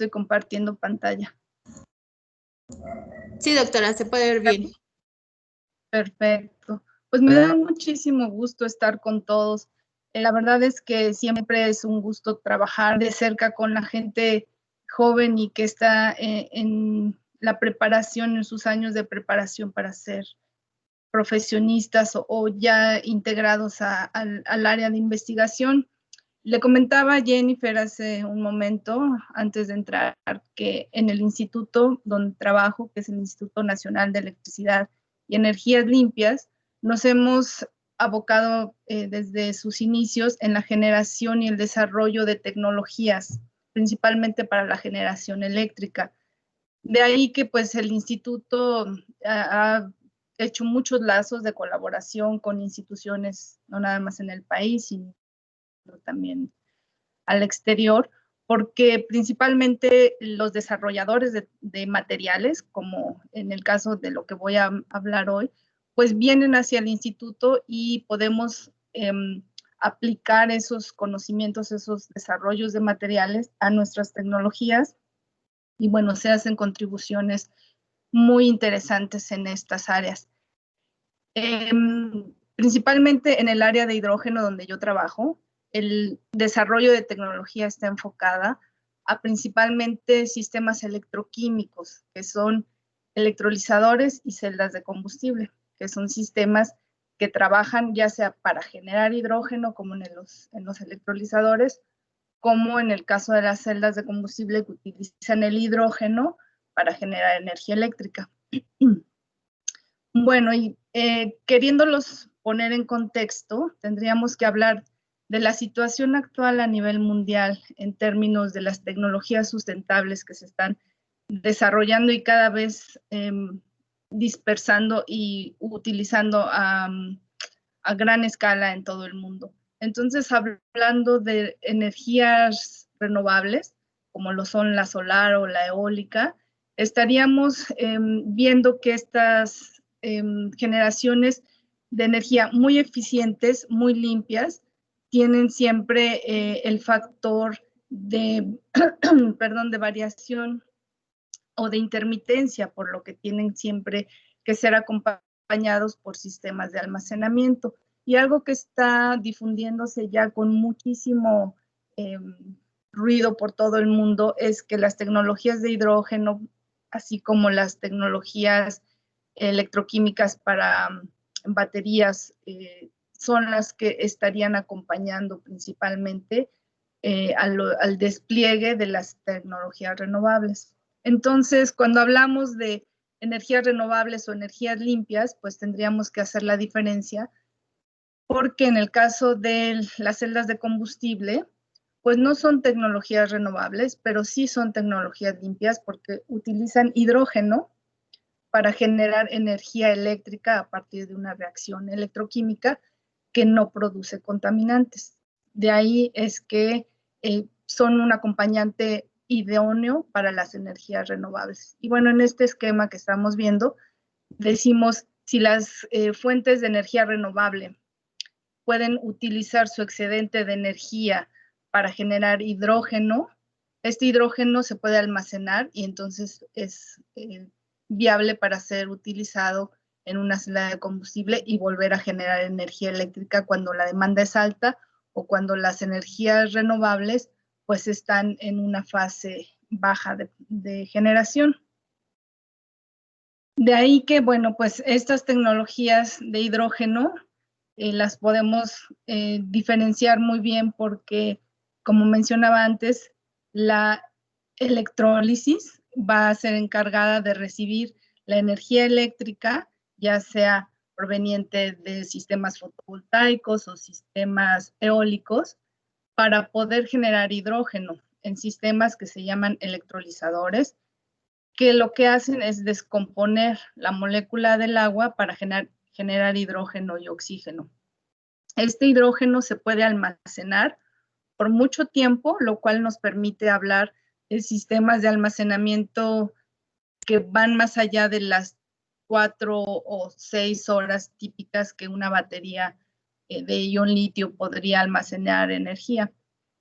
estoy compartiendo pantalla. Sí, doctora, se puede ver bien. Perfecto. Pues me da muchísimo gusto estar con todos. La verdad es que siempre es un gusto trabajar de cerca con la gente joven y que está en la preparación, en sus años de preparación para ser profesionistas o ya integrados al área de investigación. Le comentaba a Jennifer hace un momento, antes de entrar, que en el instituto donde trabajo, que es el Instituto Nacional de Electricidad y Energías Limpias, nos hemos abocado desde sus inicios en la generación y el desarrollo de tecnologías, principalmente para la generación eléctrica. De ahí que pues el instituto ha hecho muchos lazos de colaboración con instituciones, no nada más en el país, sino también al exterior, porque principalmente los desarrolladores de materiales, como en el caso de lo que voy a hablar hoy, pues vienen hacia el instituto y podemos aplicar esos conocimientos, esos desarrollos de materiales a nuestras tecnologías y bueno, se hacen contribuciones muy interesantes en estas áreas. Principalmente en el área de hidrógeno donde yo trabajo, el desarrollo de tecnología está enfocada a principalmente sistemas electroquímicos, que son electrolizadores y celdas de combustible, que son sistemas que trabajan ya sea para generar hidrógeno, como en los electrolizadores, como en el caso de las celdas de combustible que utilizan el hidrógeno para generar energía eléctrica. Bueno, y queriéndolos poner en contexto, tendríamos que hablar de la situación actual a nivel mundial en términos de las tecnologías sustentables que se están desarrollando y cada vez dispersando y utilizando a gran escala en todo el mundo. Entonces, hablando de energías renovables, como lo son la solar o la eólica, estaríamos viendo que estas generaciones de energía muy eficientes, muy limpias, tienen siempre el factor de, perdón, de variación o de intermitencia, por lo que tienen siempre que ser acompañados por sistemas de almacenamiento. Y algo que está difundiéndose ya con muchísimo ruido por todo el mundo es que las tecnologías de hidrógeno, así como las tecnologías electroquímicas para baterías, son las que estarían acompañando principalmente al despliegue de las tecnologías renovables. Entonces, cuando hablamos de energías renovables o energías limpias, pues tendríamos que hacer la diferencia, porque en el caso de las celdas de combustible, pues no son tecnologías renovables, pero sí son tecnologías limpias porque utilizan hidrógeno para generar energía eléctrica a partir de una reacción electroquímica que no produce contaminantes. De ahí es que son un acompañante idóneo para las energías renovables. Y bueno, en este esquema que estamos viendo, decimos si las fuentes de energía renovable pueden utilizar su excedente de energía para generar hidrógeno, este hidrógeno se puede almacenar y entonces es viable para ser utilizado en una celda de combustible y volver a generar energía eléctrica cuando la demanda es alta o cuando las energías renovables pues están en una fase baja de generación. De ahí que, bueno, pues estas tecnologías de hidrógeno las podemos diferenciar muy bien porque, como mencionaba antes, la electrólisis va a ser encargada de recibir la energía eléctrica, ya sea proveniente de sistemas fotovoltaicos o sistemas eólicos, para poder generar hidrógeno en sistemas que se llaman electrolizadores, que lo que hacen es descomponer la molécula del agua para generar hidrógeno y oxígeno. Este hidrógeno se puede almacenar por mucho tiempo, lo cual nos permite hablar de sistemas de almacenamiento que van más allá de las 4 o 6 horas típicas que una batería de ion litio podría almacenar energía.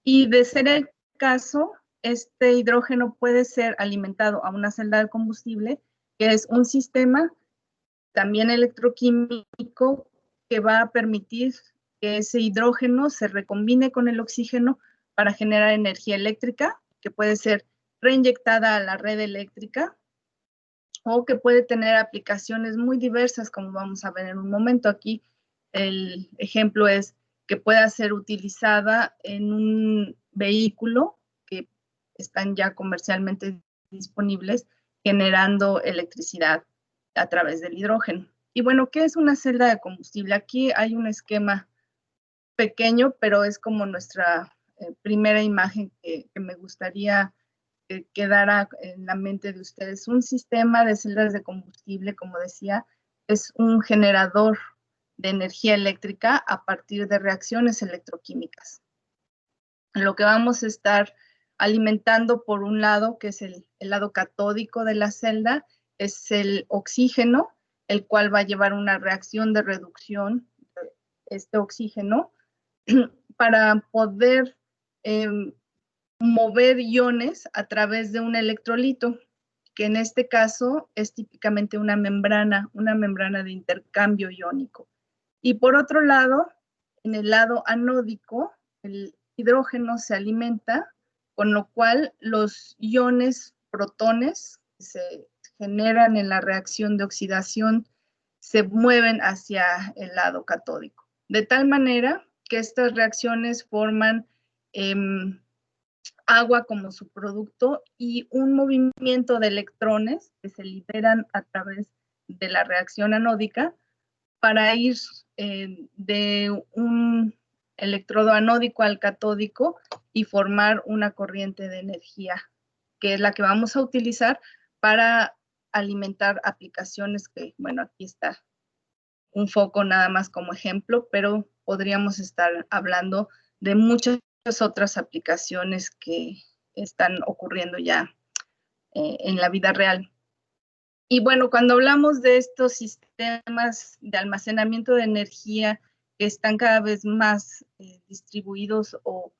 Y de ser el caso, este hidrógeno puede ser alimentado a una celda de combustible, que es un sistema también electroquímico que va a permitir que ese hidrógeno se recombine con el oxígeno para generar energía eléctrica, que puede ser reinyectada a la red eléctrica o que puede tener aplicaciones muy diversas, como vamos a ver en un momento. Aquí el ejemplo es que pueda ser utilizada en un vehículo que están ya comercialmente disponibles, generando electricidad a través del hidrógeno. Y bueno, ¿qué es una celda de combustible? Aquí hay un esquema pequeño, pero es como nuestra primera imagen que me gustaría que quedara en la mente de ustedes. Un sistema de celdas de combustible, como decía, es un generador de energía eléctrica a partir de reacciones electroquímicas. Lo que vamos a estar alimentando por un lado, que es el lado catódico de la celda, es el oxígeno, el cual va a llevar una reacción de reducción de este oxígeno para poder mover iones a través de un electrolito, que en este caso es típicamente una membrana de intercambio iónico. Y por otro lado, en el lado anódico, el hidrógeno se alimenta, con lo cual los iones protones que se generan en la reacción de oxidación se mueven hacia el lado catódico. De tal manera que estas reacciones forman agua como su producto y un movimiento de electrones que se liberan a través de la reacción anódica para ir de un electrodo anódico al catódico y formar una corriente de energía, que es la que vamos a utilizar para alimentar aplicaciones que, bueno, aquí está un foco nada más como ejemplo, pero podríamos estar hablando de muchas otras aplicaciones que están ocurriendo ya en la vida real. Y bueno, cuando hablamos de estos sistemas de almacenamiento de energía que están cada vez más distribuidos o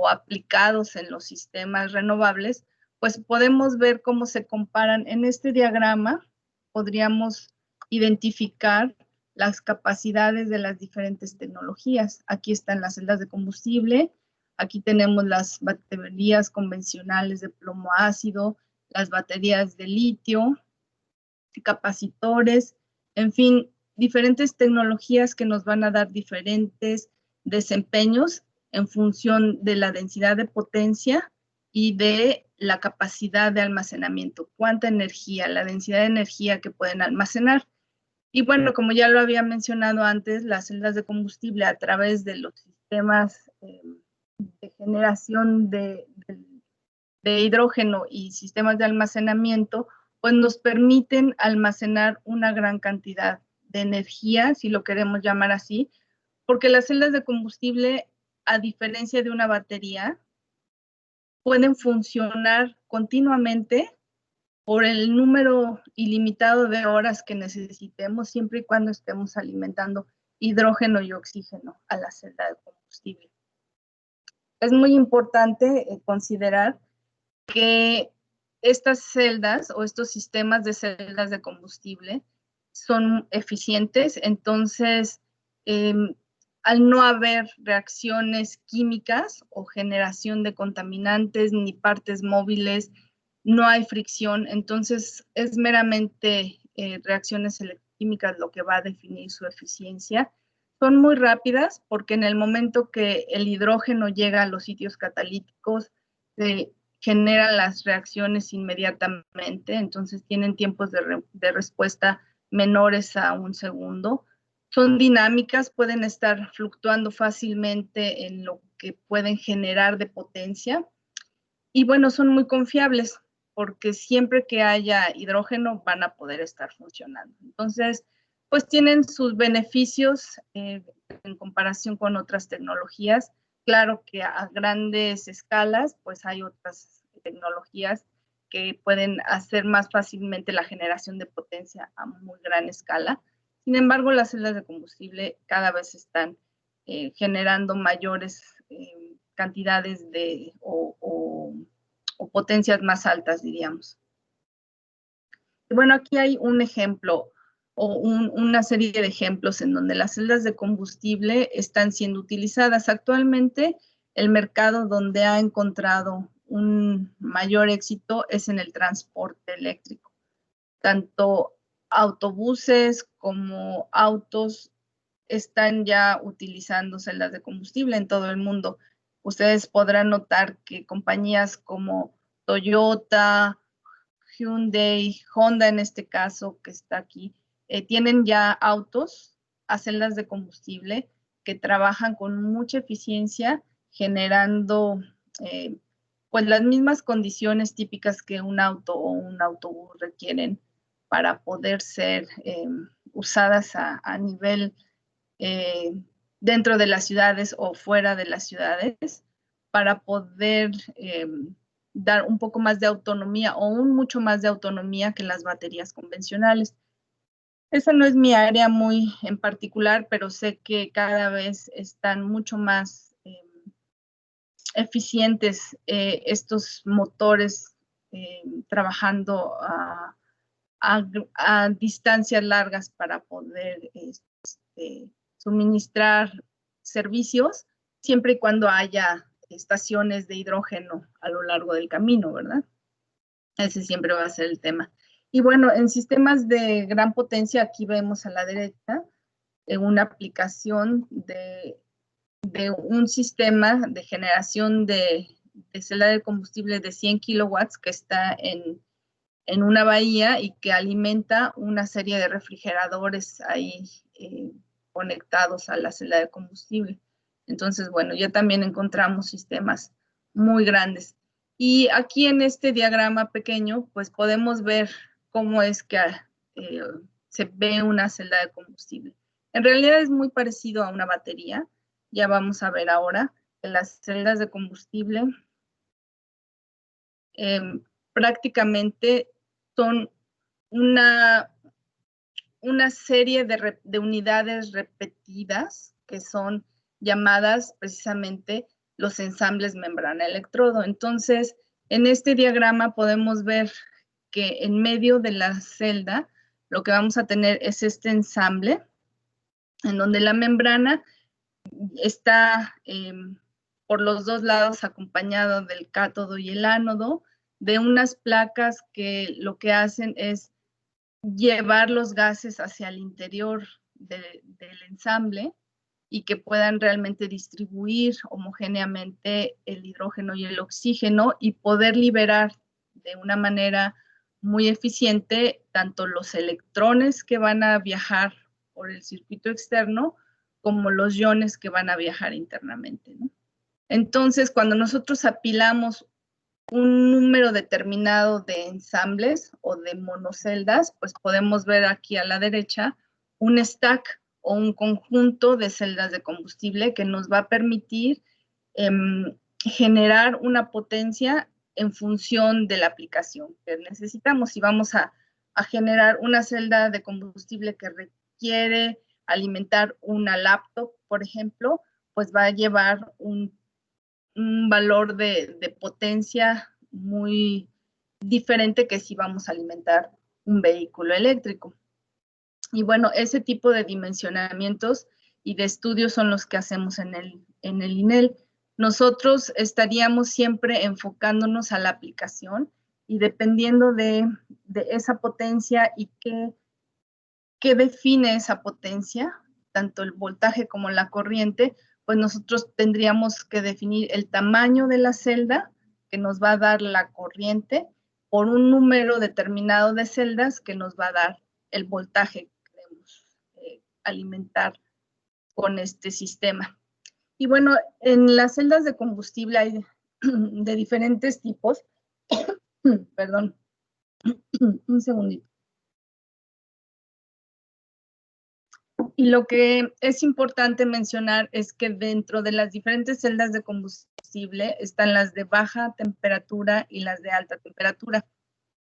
aplicados en los sistemas renovables, pues podemos ver cómo se comparan. En este diagrama podríamos identificar las capacidades de las diferentes tecnologías. Aquí están las celdas de combustible, aquí tenemos las baterías convencionales de plomo ácido, las baterías de litio, capacitores, en fin, diferentes tecnologías que nos van a dar diferentes desempeños en función de la densidad de potencia y de la capacidad de almacenamiento, cuánta energía, la densidad de energía que pueden almacenar. Y bueno, como ya lo había mencionado antes, las celdas de combustible a través de los sistemas de generación de hidrógeno y sistemas de almacenamiento, pues nos permiten almacenar una gran cantidad de energía, si lo queremos llamar así, porque las celdas de combustible, a diferencia de una batería, pueden funcionar continuamente por el número ilimitado de horas que necesitemos, siempre y cuando estemos alimentando hidrógeno y oxígeno a la celda de combustible. Es muy importante considerar que estas celdas o estos sistemas de celdas de combustible son eficientes, entonces al no haber reacciones químicas o generación de contaminantes ni partes móviles, no hay fricción, entonces es meramente reacciones electroquímicas lo que va a definir su eficiencia. Son muy rápidas porque en el momento que el hidrógeno llega a los sitios catalíticos, generan las reacciones inmediatamente, entonces tienen tiempos de respuesta menores a un segundo. Son dinámicas, pueden estar fluctuando fácilmente en lo que pueden generar de potencia. Y bueno, son muy confiables porque siempre que haya hidrógeno van a poder estar funcionando. Entonces, pues tienen sus beneficios en comparación con otras tecnologías. Claro que a grandes escalas, pues hay otras tecnologías que pueden hacer más fácilmente la generación de potencia a muy gran escala. Sin embargo, las celdas de combustible cada vez están generando mayores cantidades de o potencias más altas, diríamos. Bueno, aquí hay un ejemplo o una serie de ejemplos en donde las celdas de combustible están siendo utilizadas. Actualmente, el mercado donde ha encontrado un mayor éxito es en el transporte eléctrico. Tanto autobuses como autos están ya utilizando celdas de combustible en todo el mundo. Ustedes podrán notar que compañías como Toyota, Hyundai, Honda en este caso, que está aquí, tienen ya autos a celdas de combustible que trabajan con mucha eficiencia, generando pues las mismas condiciones típicas que un auto o un autobús requieren para poder ser usadas a nivel dentro de las ciudades o fuera de las ciudades, para poder dar un poco más de autonomía o mucho más de autonomía que las baterías convencionales. Esa no es mi área muy en particular, pero sé que cada vez están mucho más eficientes estos motores trabajando a distancias largas para poder suministrar servicios, siempre y cuando haya estaciones de hidrógeno a lo largo del camino, ¿verdad? Ese siempre va a ser el tema. Y bueno, en sistemas de gran potencia, aquí vemos a la derecha una aplicación de un sistema de generación de celda de combustible de 100 kilowatts que está en una bahía y que alimenta una serie de refrigeradores ahí conectados a la celda de combustible. Entonces, bueno, ya también encontramos sistemas muy grandes. Y aquí en este diagrama pequeño, pues podemos ver cómo es que se ve una celda de combustible. En realidad es muy parecido a una batería. Ya vamos a ver ahora que las celdas de combustible prácticamente son una serie de unidades repetidas que son llamadas precisamente los ensambles membrana-electrodo. Entonces, en este diagrama podemos ver que en medio de la celda lo que vamos a tener es este ensamble en donde la membrana está por los dos lados acompañado del cátodo y el ánodo de unas placas que lo que hacen es llevar los gases hacia el interior del ensamble y que puedan realmente distribuir homogéneamente el hidrógeno y el oxígeno y poder liberar de una manera muy eficiente tanto los electrones que van a viajar por el circuito externo como los iones que van a viajar internamente, ¿no? Entonces, cuando nosotros apilamos un número determinado de ensambles o de monoceldas, pues podemos ver aquí a la derecha un stack o un conjunto de celdas de combustible que nos va a permitir generar una potencia en función de la aplicación que necesitamos. Si vamos a generar una celda de combustible que requiere alimentar una laptop, por ejemplo, pues va a llevar un valor de potencia muy diferente que si vamos a alimentar un vehículo eléctrico. Y bueno, ese tipo de dimensionamientos y de estudios son los que hacemos en el INEL. Nosotros estaríamos siempre enfocándonos a la aplicación y dependiendo de esa potencia y qué define esa potencia, tanto el voltaje como la corriente, pues nosotros tendríamos que definir el tamaño de la celda que nos va a dar la corriente por un número determinado de celdas que nos va a dar el voltaje que queremos alimentar con este sistema. Y bueno, en las celdas de combustible hay de diferentes tipos. Perdón, un segundito. Y lo que es importante mencionar es que dentro de las diferentes celdas de combustible están las de baja temperatura y las de alta temperatura.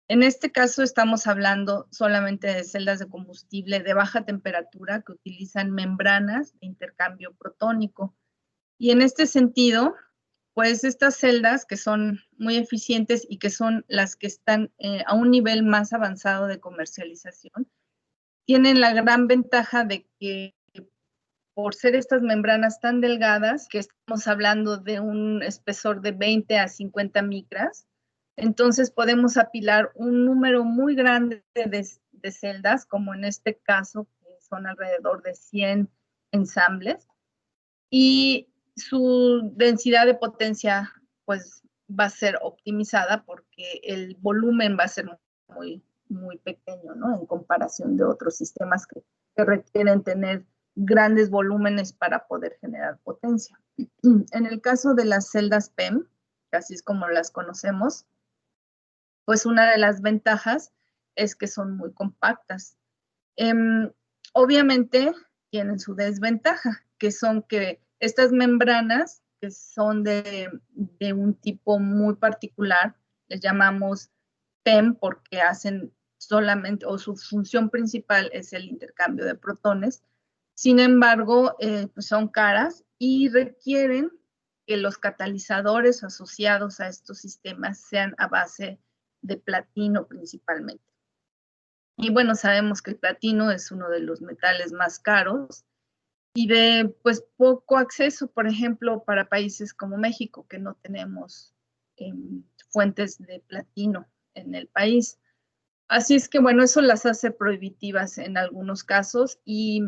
En este caso estamos hablando solamente de celdas de combustible de baja temperatura que utilizan membranas de intercambio protónico. Y en este sentido, pues estas celdas que son muy eficientes y que son las que están a un nivel más avanzado de comercialización, tienen la gran ventaja de que por ser estas membranas tan delgadas, que estamos hablando de un espesor de 20 a 50 micras, entonces podemos apilar un número muy grande de celdas, como en este caso, que son alrededor de 100 ensambles, y su densidad de potencia pues va a ser optimizada porque el volumen va a ser muy pequeño, ¿no? En comparación de otros sistemas que requieren tener grandes volúmenes para poder generar potencia. En el caso de las celdas PEM, que así es como las conocemos, pues una de las ventajas es que son muy compactas. Obviamente tienen su desventaja, que son que estas membranas, que son de un tipo muy particular, les llamamos PEM porque hacen solamente, o su función principal es el intercambio de protones. Sin embargo, pues son caras y requieren que los catalizadores asociados a estos sistemas sean a base de platino principalmente. Y bueno, sabemos que el platino es uno de los metales más caros y de pues poco acceso, por ejemplo, para países como México, que no tenemos fuentes de platino en el país. Así es que bueno, eso las hace prohibitivas en algunos casos y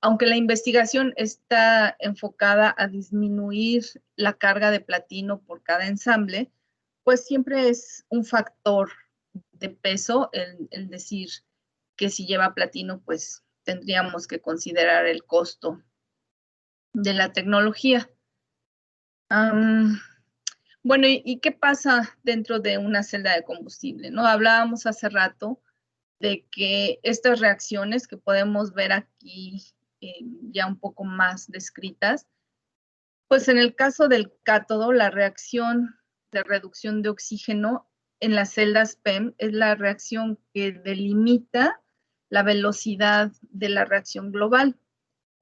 aunque la investigación está enfocada a disminuir la carga de platino por cada ensamble, pues siempre es un factor de peso el decir que si lleva platino, pues tendríamos que considerar el costo de la tecnología. Bueno, ¿y qué pasa dentro de una celda de combustible? ¿No? Hablábamos hace rato de que estas reacciones que podemos ver aquí ya un poco más descritas, pues en el caso del cátodo, la reacción de reducción de oxígeno en las celdas PEM es la reacción que delimita la velocidad de la reacción global.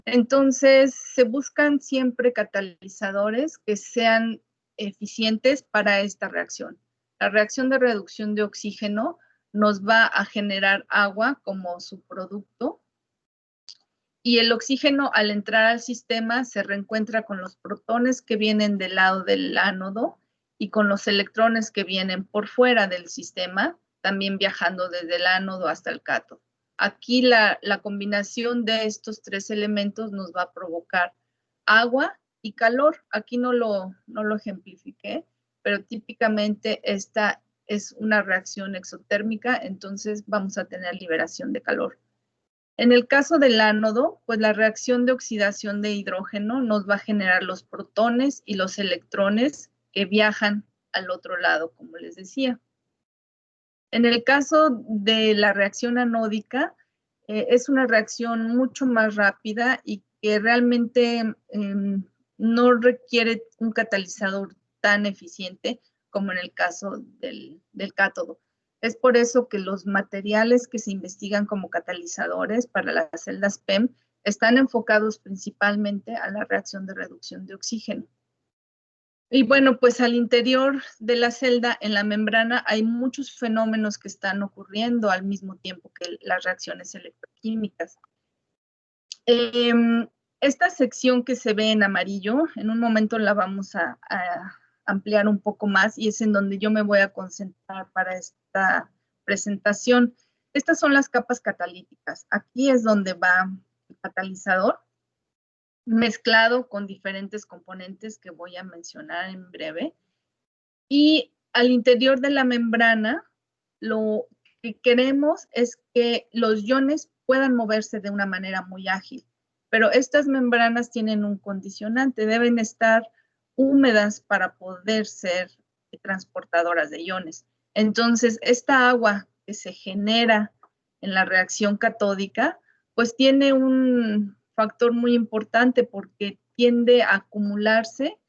Entonces, se buscan siempre catalizadores que sean eficientes para esta reacción. La reacción de reducción de oxígeno nos va a generar agua como su producto y el oxígeno al entrar al sistema se reencuentra con los protones que vienen del lado del ánodo y con los electrones que vienen por fuera del sistema, también viajando desde el ánodo hasta el cátodo. Aquí la combinación de estos tres elementos nos va a provocar agua y calor. Aquí no lo ejemplifiqué, pero típicamente esta es una reacción exotérmica, entonces vamos a tener liberación de calor. En el caso del ánodo, pues la reacción de oxidación de hidrógeno nos va a generar los protones y los electrones que viajan al otro lado, como les decía. En el caso de la reacción anódica, es una reacción mucho más rápida y que realmente no requiere un catalizador tan eficiente como en el caso del cátodo. Es por eso que los materiales que se investigan como catalizadores para las celdas PEM están enfocados principalmente a la reacción de reducción de oxígeno. Y bueno, pues al interior de la celda, en la membrana, hay muchos fenómenos que están ocurriendo al mismo tiempo que las reacciones electroquímicas. Esta sección que se ve en amarillo, en un momento la vamos a ampliar un poco más y es en donde yo me voy a concentrar para esta presentación. Estas son las capas catalíticas. Aquí es donde va el catalizador mezclado con diferentes componentes que voy a mencionar en breve. Y al interior de la membrana, lo que queremos es que los iones puedan moverse de una manera muy ágil. Pero estas membranas tienen un condicionante, deben estar húmedas para poder ser transportadoras de iones. Entonces, esta agua que se genera en la reacción catódica, pues tiene un factor muy importante porque tiende a acumularse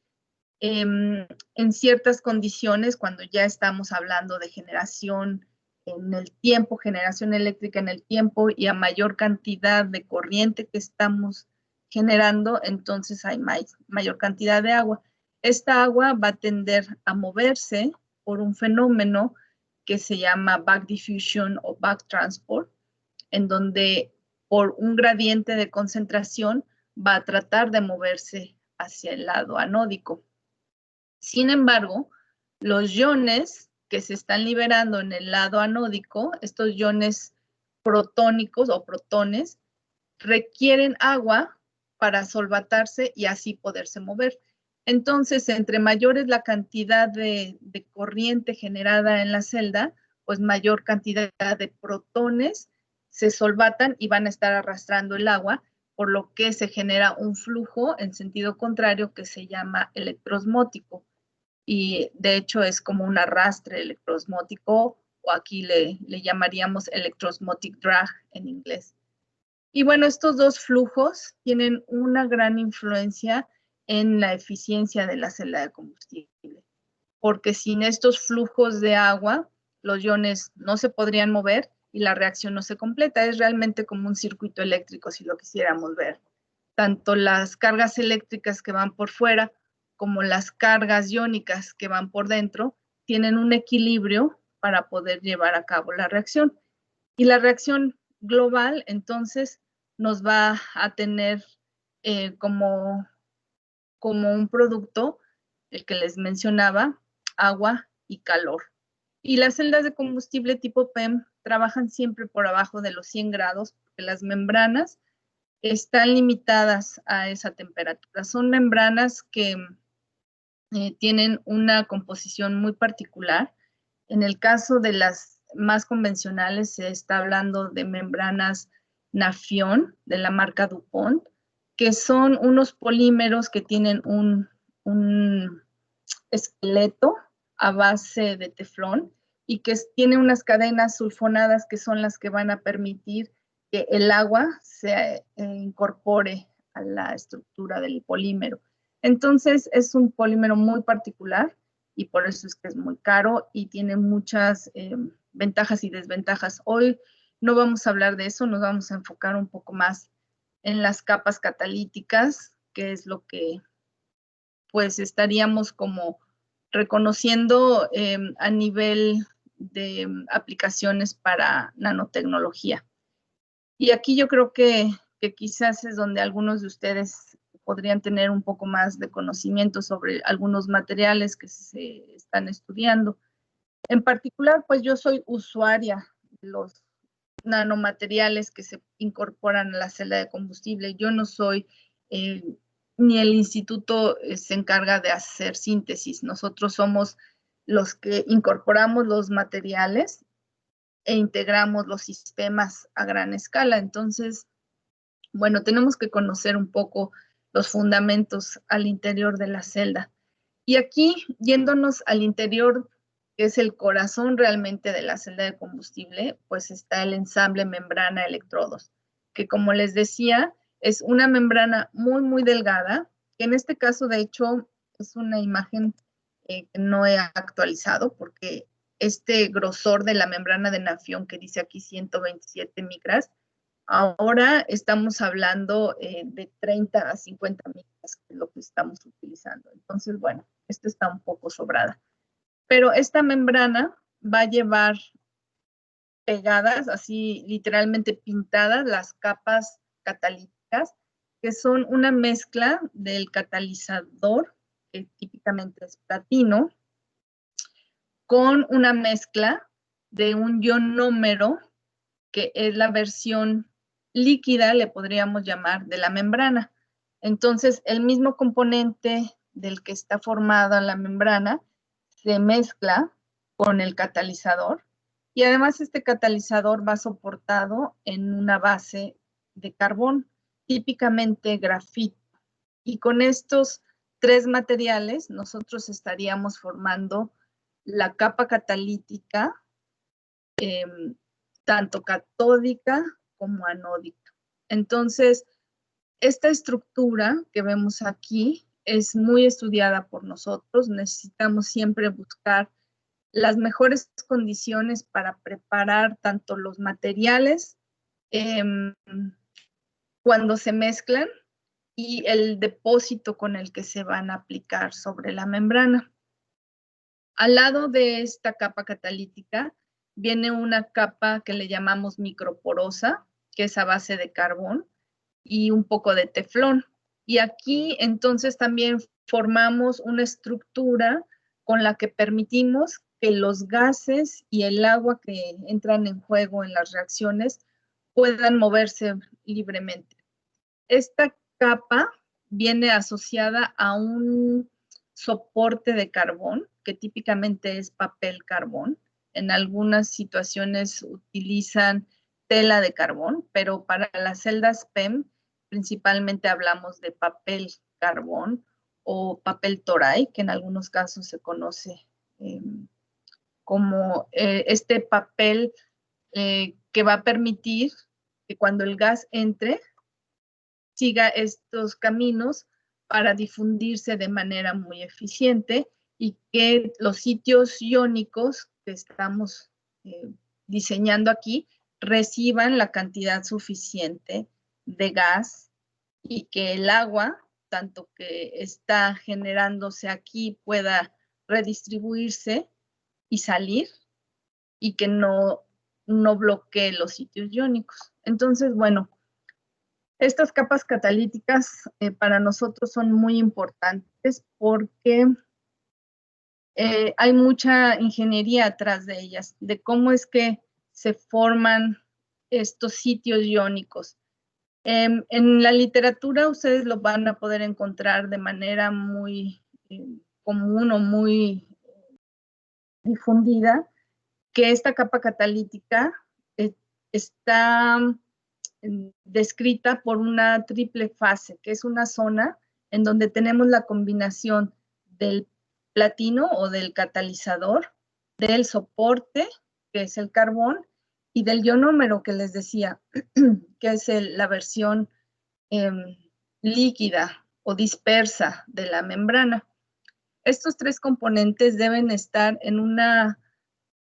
en ciertas condiciones cuando ya estamos hablando de generación en el tiempo, generación eléctrica en el tiempo y a mayor cantidad de corriente que estamos generando, entonces hay mayor cantidad de agua. esta agua va a tender a moverse por un fenómeno que se llama back diffusion o back transport, en donde por un gradiente de concentración va a tratar de moverse hacia el lado anódico. Sin embargo, los iones que se están liberando en el lado anódico, estos iones protónicos o protones, requieren agua para solvatarse y así poderse mover. Entonces, entre mayor es la cantidad de corriente generada en la celda, pues mayor cantidad de protones se solvatan y van a estar arrastrando el agua, por lo que se genera un flujo en sentido contrario que se llama electroosmótico. Y de hecho es como un arrastre electroosmótico, o aquí le llamaríamos electroosmotic drag en inglés. Y bueno, estos dos flujos tienen una gran influencia en la eficiencia de la celda de combustible, porque sin estos flujos de agua, los iones no se podrían mover y la reacción no se completa. Es realmente como un circuito eléctrico, si lo quisiéramos ver. Tanto las cargas eléctricas que van por fuera como las cargas iónicas que van por dentro tienen un equilibrio para poder llevar a cabo la reacción. Y la reacción global, entonces, nos va a tener como un producto, el que les mencionaba, agua y calor. Y las celdas de combustible tipo PEM trabajan siempre por abajo de los 100 grados, porque las membranas están limitadas a esa temperatura. Son membranas que tienen una composición muy particular. En el caso de las más convencionales, se está hablando de membranas Nafion, de la marca DuPont, que son unos polímeros que tienen un esqueleto a base de teflón y que tiene unas cadenas sulfonadas que son las que van a permitir que el agua se incorpore a la estructura del polímero. Entonces es un polímero muy particular y por eso es que es muy caro y tiene muchas ventajas y desventajas. Hoy no vamos a hablar de eso, nos vamos a enfocar un poco más en las capas catalíticas, que es lo que pues estaríamos como reconociendo a nivel de aplicaciones para nanotecnología. Y aquí yo creo que quizás es donde algunos de ustedes podrían tener un poco más de conocimiento sobre algunos materiales que se están estudiando. En particular, pues yo soy usuaria de los nanomateriales que se incorporan a la celda de combustible. Yo no soy, ni el instituto se encarga de hacer síntesis. Nosotros somos los que incorporamos los materiales e integramos los sistemas a gran escala. Entonces, bueno, tenemos que conocer un poco los fundamentos al interior de la celda. Y aquí, yéndonos al interior, que es el corazón realmente de la celda de combustible, pues está el ensamble membrana-electrodos, que como les decía, es una membrana muy, muy delgada, que en este caso, de hecho, es una imagen que no he actualizado, porque este grosor de la membrana de Nafion, que dice aquí 127 micras, ahora estamos hablando de 30 a 50 micras, que es lo que estamos utilizando. Entonces, bueno, esta está un poco sobrada. Pero esta membrana va a llevar pegadas, así literalmente pintadas, las capas catalíticas, que son una mezcla del catalizador, que típicamente es platino, con una mezcla de un ionómero, que es la versión líquida, le podríamos llamar, de la membrana. Entonces, el mismo componente del que está formada la membrana se mezcla con el catalizador y además este catalizador va soportado en una base de carbón, típicamente grafito. Y con estos tres materiales nosotros estaríamos formando la capa catalítica, tanto catódica como anódica. Entonces, esta estructura que vemos aquí es muy estudiada por nosotros. Necesitamos siempre buscar las mejores condiciones para preparar tanto los materiales cuando se mezclan y el depósito con el que se van a aplicar sobre la membrana. Al lado de esta capa catalítica viene una capa que le llamamos microporosa, que es a base de carbón y un poco de teflón. Y aquí entonces también formamos una estructura con la que permitimos que los gases y el agua que entran en juego en las reacciones puedan moverse libremente. Esta capa viene asociada a un soporte de carbón, que típicamente es papel carbón. En algunas situaciones utilizan tela de carbón, pero para las celdas PEM principalmente hablamos de papel carbón o papel toray, que en algunos casos se conoce como este papel que va a permitir que cuando el gas entre, siga estos caminos para difundirse de manera muy eficiente y que los sitios iónicos que estamos diseñando aquí reciban la cantidad suficiente de gas y que el agua, tanto que está generándose aquí, pueda redistribuirse y salir y que no bloquee los sitios iónicos. Entonces, bueno, estas capas catalíticas para nosotros son muy importantes porque hay mucha ingeniería atrás de ellas, de cómo es que se forman estos sitios iónicos. En la literatura ustedes lo van a poder encontrar de manera muy común o muy difundida, que esta capa catalítica está descrita por una triple fase, que es una zona en donde tenemos la combinación del platino o del catalizador, del soporte, que es el carbón, y del ionómero que les decía, que es la versión líquida o dispersa de la membrana. Estos tres componentes deben estar en una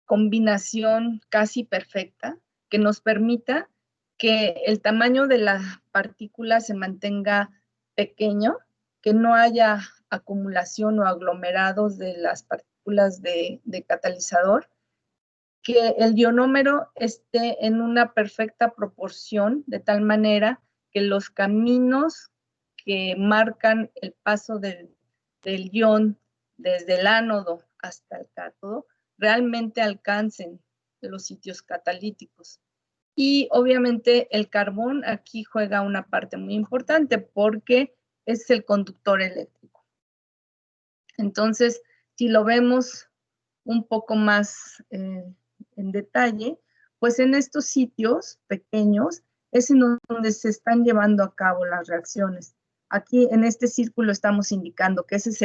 combinación casi perfecta que nos permita que el tamaño de la partícula se mantenga pequeño, que no haya acumulación o aglomerados de las partículas de catalizador, que el ionómero esté en una perfecta proporción, de tal manera que los caminos que marcan el paso del ion desde el ánodo hasta el cátodo realmente alcancen los sitios catalíticos. Y obviamente el carbón aquí juega una parte muy importante porque es el conductor eléctrico. Entonces, si lo vemos un poco más en detalle, pues en estos sitios pequeños es en donde se están llevando a cabo las reacciones. Aquí en este círculo estamos indicando que ese es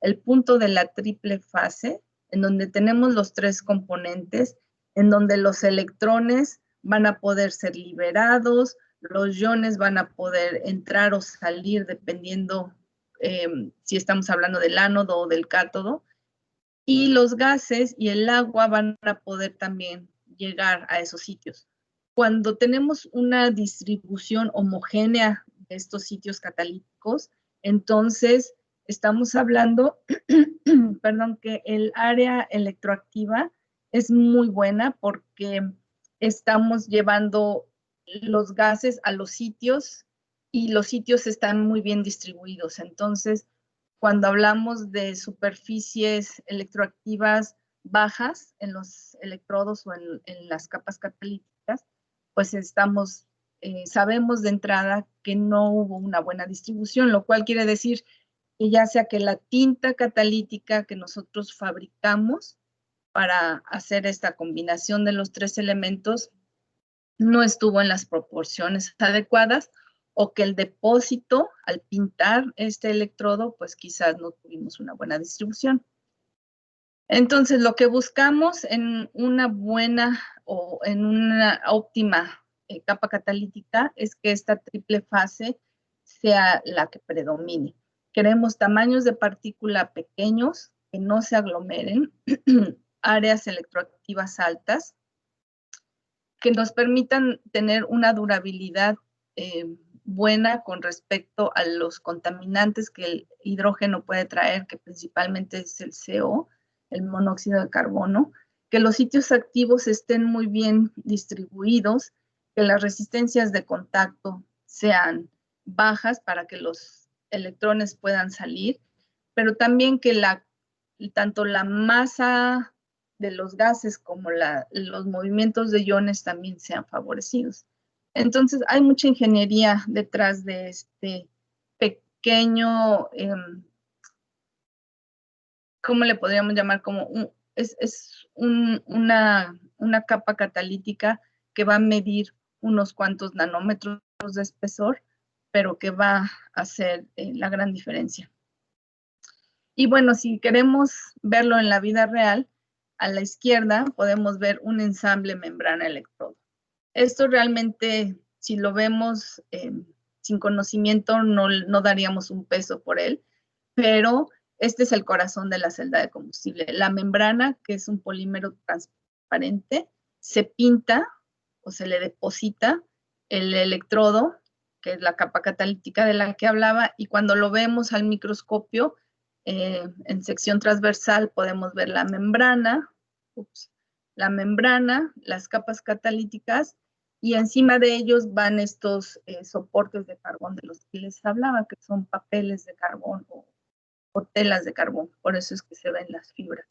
el punto de la triple fase, en donde tenemos los tres componentes, en donde los electrones van a poder ser liberados, los iones van a poder entrar o salir dependiendo si estamos hablando del ánodo o del cátodo, y los gases y el agua van a poder también llegar a esos sitios. Cuando tenemos una distribución homogénea de estos sitios catalíticos, entonces estamos hablando, perdón, que el área electroactiva es muy buena porque estamos llevando los gases a los sitios y los sitios están muy bien distribuidos. Entonces, cuando hablamos de superficies electroactivas bajas en los electrodos o en las capas catalíticas, pues sabemos de entrada que no hubo una buena distribución, lo cual quiere decir que ya sea que la tinta catalítica que nosotros fabricamos para hacer esta combinación de los tres elementos no estuvo en las proporciones adecuadas, o que el depósito al pintar este electrodo, pues quizás no tuvimos una buena distribución. Entonces, lo que buscamos en una buena o en una óptima capa catalítica es que esta triple fase sea la que predomine. Queremos tamaños de partícula pequeños, que no se aglomeren, áreas electroactivas altas, que nos permitan tener una durabilidad buena con respecto a los contaminantes que el hidrógeno puede traer, que principalmente es el CO, el monóxido de carbono, que los sitios activos estén muy bien distribuidos, que las resistencias de contacto sean bajas para que los electrones puedan salir, pero también que tanto la masa de los gases como los movimientos de iones también sean favorecidos. Entonces, hay mucha ingeniería detrás de este pequeño, ¿cómo le podríamos llamar? Como una capa catalítica que va a medir unos cuantos nanómetros de espesor, pero que va a hacer la gran diferencia. Y bueno, si queremos verlo en la vida real, a la izquierda podemos ver un ensamble membrana-electrodo. Esto realmente, si lo vemos sin conocimiento, no daríamos un peso por él, pero este es el corazón de la celda de combustible. La membrana, que es un polímero transparente, se pinta o se le deposita el electrodo, que es la capa catalítica de la que hablaba, y cuando lo vemos al microscopio, en sección transversal podemos ver la membrana, las capas catalíticas, y encima de ellos van estos soportes de carbón de los que les hablaba, que son papeles de carbón o telas de carbón, por eso es que se ven las fibras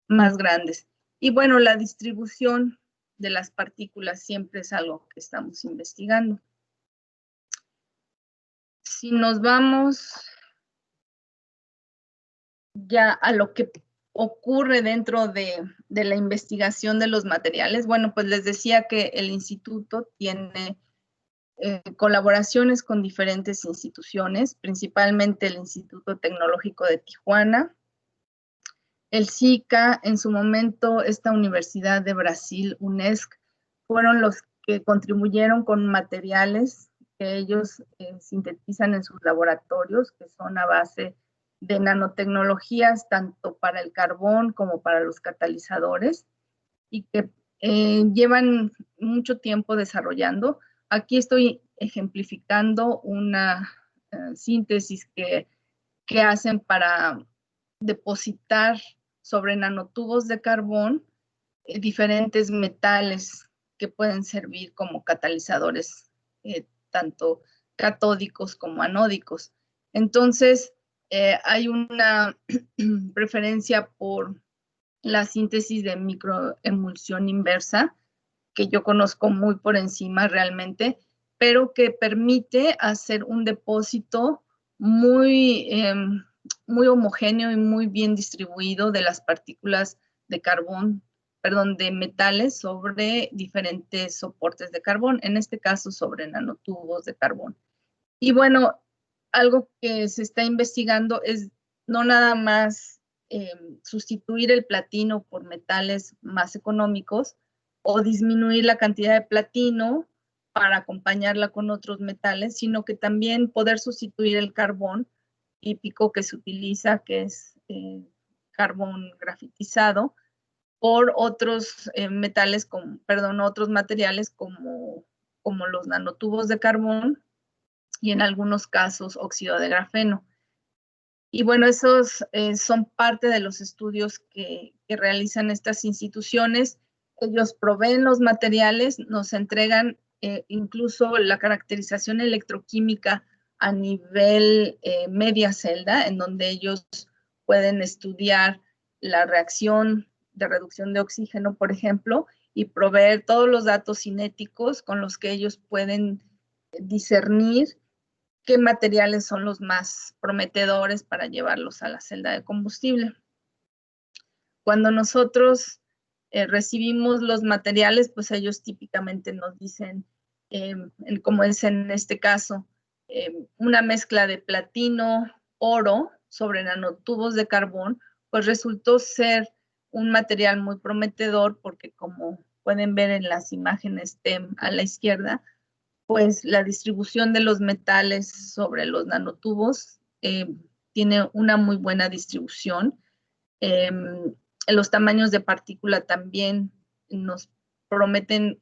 más grandes. Y bueno, la distribución de las partículas siempre es algo que estamos investigando. Si nos vamos ya a lo que ocurre dentro de la investigación de los materiales, bueno, pues les decía que el instituto tiene colaboraciones con diferentes instituciones, principalmente el Instituto Tecnológico de Tijuana, el SICA, en su momento esta Universidad de Brasil, UNESCO, fueron los que contribuyeron con materiales que ellos sintetizan en sus laboratorios, que son a base de nanotecnologías, tanto para el carbón como para los catalizadores, y que llevan mucho tiempo desarrollando. Aquí estoy ejemplificando una síntesis que hacen para depositar sobre nanotubos de carbón diferentes metales que pueden servir como catalizadores, tanto catódicos como anódicos. Entonces, hay una preferencia por la síntesis de microemulsión inversa, que yo conozco muy por encima realmente, pero que permite hacer un depósito muy, muy homogéneo y muy bien distribuido de las partículas de carbón, perdón, de metales sobre diferentes soportes de carbón, en este caso sobre nanotubos de carbón. Y bueno, algo que se está investigando es no nada más sustituir el platino por metales más económicos o disminuir la cantidad de platino para acompañarla con otros metales, sino que también poder sustituir el carbón típico que se utiliza, que es carbón grafitizado, por otros metales, otros materiales como los nanotubos de carbón y en algunos casos óxido de grafeno. Y bueno, esos son parte de los estudios que realizan estas instituciones. Ellos proveen los materiales, nos entregan incluso la caracterización electroquímica a nivel media celda, en donde ellos pueden estudiar la reacción de reducción de oxígeno, por ejemplo, y proveer todos los datos cinéticos con los que ellos pueden discernir qué materiales son los más prometedores para llevarlos a la celda de combustible. Cuando nosotros recibimos los materiales, pues ellos típicamente nos dicen, como es en este caso, una mezcla de platino, oro sobre nanotubos de carbón, pues resultó ser un material muy prometedor porque, como pueden ver en las imágenes a la izquierda, pues la distribución de los metales sobre los nanotubos tiene una muy buena distribución. Los tamaños de partícula también nos prometen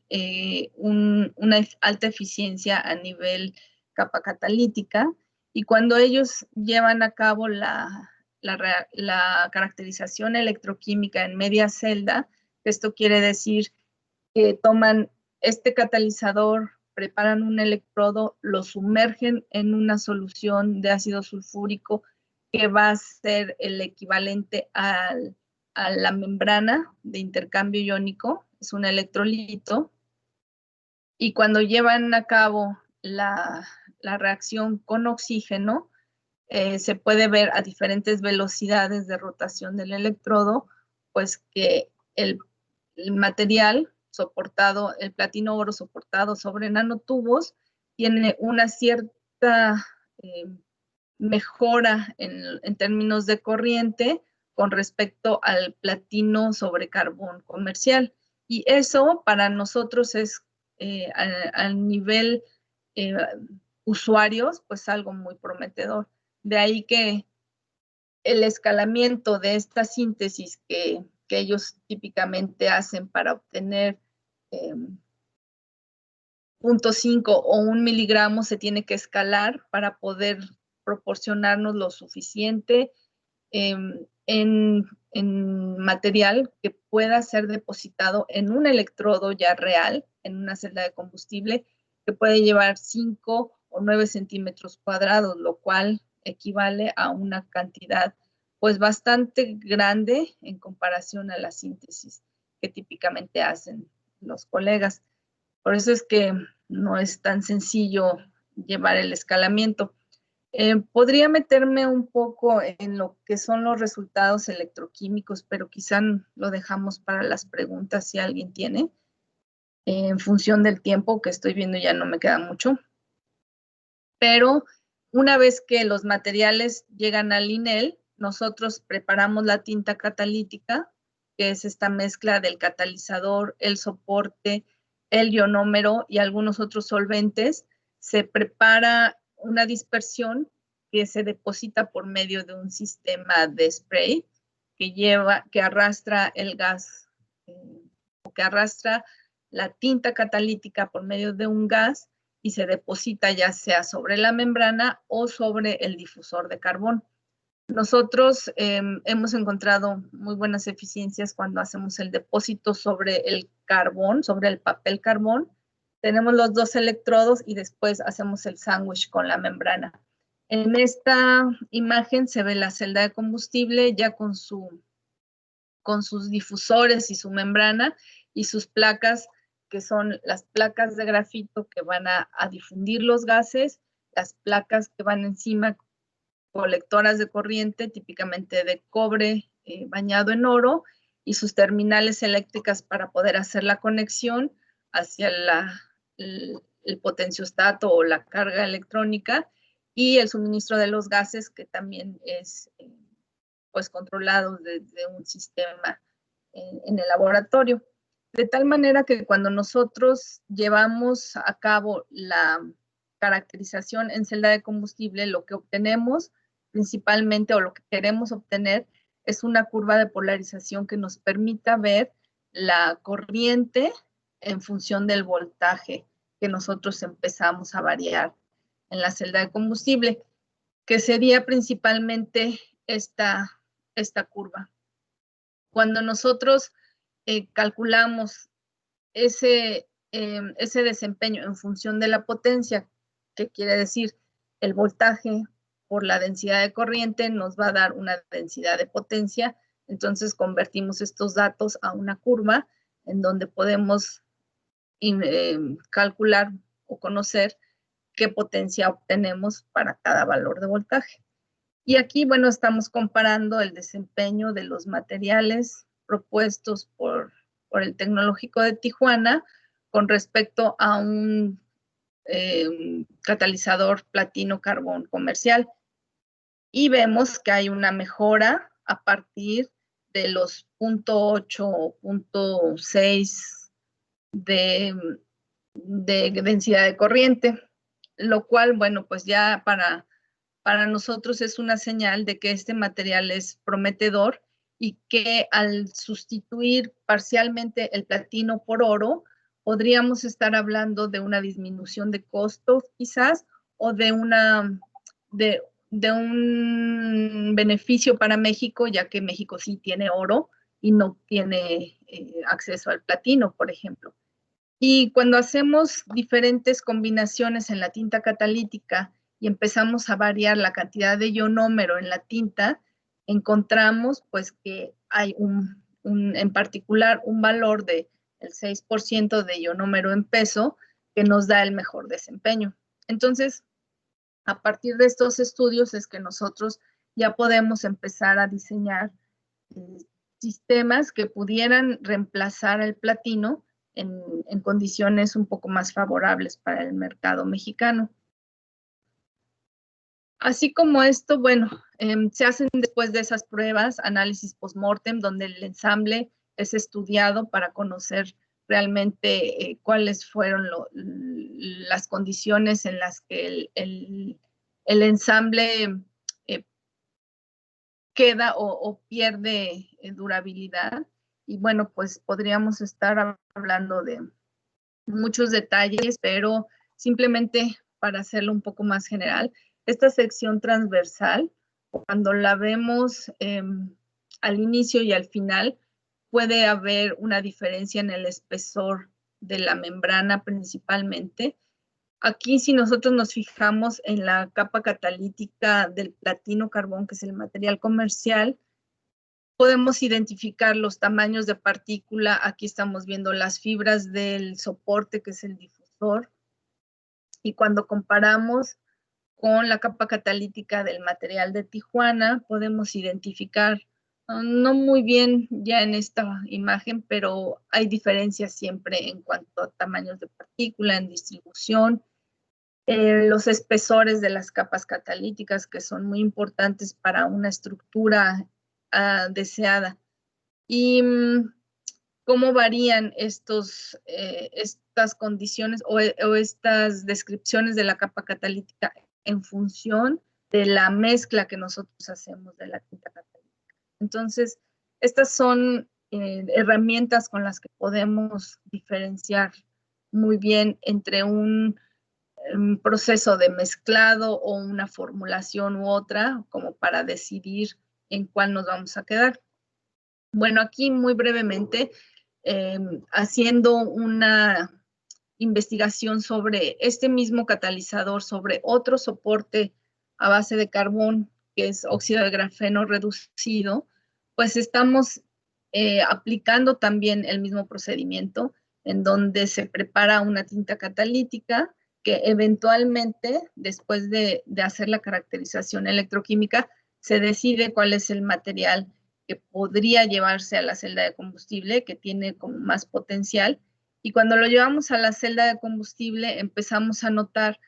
una alta eficiencia a nivel capa catalítica, y cuando ellos llevan a cabo la caracterización electroquímica en media celda, esto quiere decir que toman este catalizador, preparan un electrodo, lo sumergen en una solución de ácido sulfúrico que va a ser el equivalente a la membrana de intercambio iónico, es un electrolito, y cuando llevan a cabo la reacción con oxígeno, se puede ver a diferentes velocidades de rotación del electrodo, pues que el material soportado, el platino oro soportado sobre nanotubos, tiene una cierta mejora en términos de corriente con respecto al platino sobre carbón comercial. Y eso para nosotros es al nivel usuarios, pues algo muy prometedor. De ahí que el escalamiento de esta síntesis que ellos típicamente hacen para obtener 0.5 o 1 miligramo se tiene que escalar para poder proporcionarnos lo suficiente en material que pueda ser depositado en un electrodo ya real, en una celda de combustible, que puede llevar 5 o 9 centímetros cuadrados, lo cual equivale a una cantidad pues bastante grande en comparación a la síntesis que típicamente hacen los colegas. Por eso es que no es tan sencillo llevar el escalamiento. Podría meterme un poco en lo que son los resultados electroquímicos, pero quizá lo dejamos para las preguntas si alguien tiene. En función del tiempo que estoy viendo ya no me queda mucho. Pero una vez que los materiales llegan al INEL, nosotros preparamos la tinta catalítica, que es esta mezcla del catalizador, el soporte, el ionómero y algunos otros solventes. Se prepara una dispersión que se deposita por medio de un sistema de spray que arrastra el gas, que arrastra la tinta catalítica por medio de un gas y se deposita ya sea sobre la membrana o sobre el difusor de carbón. Nosotros hemos encontrado muy buenas eficiencias cuando hacemos el depósito sobre el carbón, sobre el papel carbón. Tenemos los dos electrodos y después hacemos el sándwich con la membrana. En esta imagen se ve la celda de combustible ya con sus difusores y su membrana y sus placas, que son las placas de grafito que van a difundir los gases, las placas que van encima colectoras de corriente, típicamente de cobre bañado en oro, y sus terminales eléctricas para poder hacer la conexión hacia el potenciostato o la carga electrónica, y el suministro de los gases, que también es pues controlado desde un sistema en el laboratorio. De tal manera que cuando nosotros llevamos a cabo la caracterización en celda de combustible, lo que obtenemos principalmente o lo que queremos obtener es una curva de polarización que nos permita ver la corriente en función del voltaje que nosotros empezamos a variar en la celda de combustible, que sería principalmente esta curva. Cuando nosotros calculamos ese desempeño en función de la potencia, que quiere decir el voltaje por la densidad de corriente, nos va a dar una densidad de potencia. Entonces convertimos estos datos a una curva en donde podemos calcular o conocer qué potencia obtenemos para cada valor de voltaje. Y aquí, bueno, estamos comparando el desempeño de los materiales propuestos por el Tecnológico de Tijuana con respecto a un catalizador platino-carbón comercial. Y vemos que hay una mejora a partir de los 0.8 o 0.6 de densidad de corriente, lo cual, bueno, pues ya para nosotros es una señal de que este material es prometedor y que al sustituir parcialmente el platino por oro, podríamos estar hablando de una disminución de costos quizás o de un beneficio para México, ya que México sí tiene oro y no tiene acceso al platino, por ejemplo. Y cuando hacemos diferentes combinaciones en la tinta catalítica y empezamos a variar la cantidad de ionómero en la tinta, encontramos pues que hay en particular un valor del 6% de ionómero en peso que nos da el mejor desempeño. Entonces, a partir de estos estudios es que nosotros ya podemos empezar a diseñar sistemas que pudieran reemplazar el platino en condiciones un poco más favorables para el mercado mexicano. Así como esto, bueno, se hacen después de esas pruebas análisis post-mortem, donde el ensamble es estudiado para conocer realmente cuáles fueron las condiciones en las que el ensamble queda o pierde durabilidad. Y bueno, pues podríamos estar hablando de muchos detalles, pero simplemente para hacerlo un poco más general, esta sección transversal, cuando la vemos al inicio y al final, puede haber una diferencia en el espesor de la membrana principalmente. Aquí, si nosotros nos fijamos en la capa catalítica del platino carbón, que es el material comercial, podemos identificar los tamaños de partícula. Aquí estamos viendo las fibras del soporte, que es el difusor. Y cuando comparamos con la capa catalítica del material de Tijuana, podemos identificar, no muy bien ya en esta imagen, pero hay diferencias siempre en cuanto a tamaños de partícula, en distribución, los espesores de las capas catalíticas, que son muy importantes para una estructura deseada. Y cómo varían estas condiciones o estas descripciones de la capa catalítica en función de la mezcla que nosotros hacemos de la tinta catalítica. Entonces, estas son herramientas con las que podemos diferenciar muy bien entre un proceso de mezclado o una formulación u otra, como para decidir en cuál nos vamos a quedar. Bueno, aquí muy brevemente, haciendo una investigación sobre este mismo catalizador, sobre otro soporte a base de carbón, que es óxido de grafeno reducido, pues estamos aplicando también el mismo procedimiento en donde se prepara una tinta catalítica que eventualmente, después de hacer la caracterización electroquímica, se decide cuál es el material que podría llevarse a la celda de combustible, que tiene como más potencial. Y cuando lo llevamos a la celda de combustible, empezamos a notar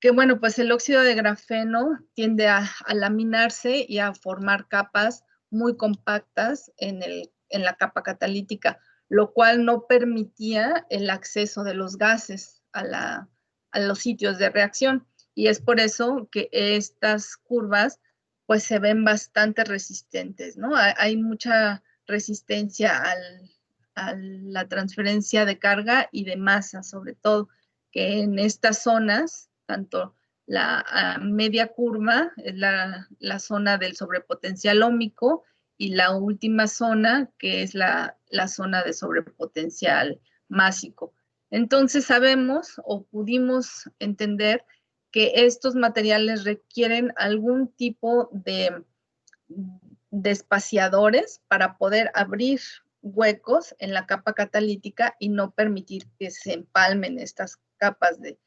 que, bueno, pues el óxido de grafeno tiende a laminarse y a formar capas muy compactas en la capa catalítica, lo cual no permitía el acceso de los gases a los sitios de reacción. Y es por eso que estas curvas pues se ven bastante resistentes, ¿no? Hay mucha resistencia a la transferencia de carga y de masa, sobre todo, que en estas zonas, tanto la media curva es la zona del sobrepotencial óhmico y la última zona, que es la zona de sobrepotencial másico. Entonces sabemos o pudimos entender que estos materiales requieren algún tipo de espaciadores para poder abrir huecos en la capa catalítica y no permitir que se empalmen estas capas de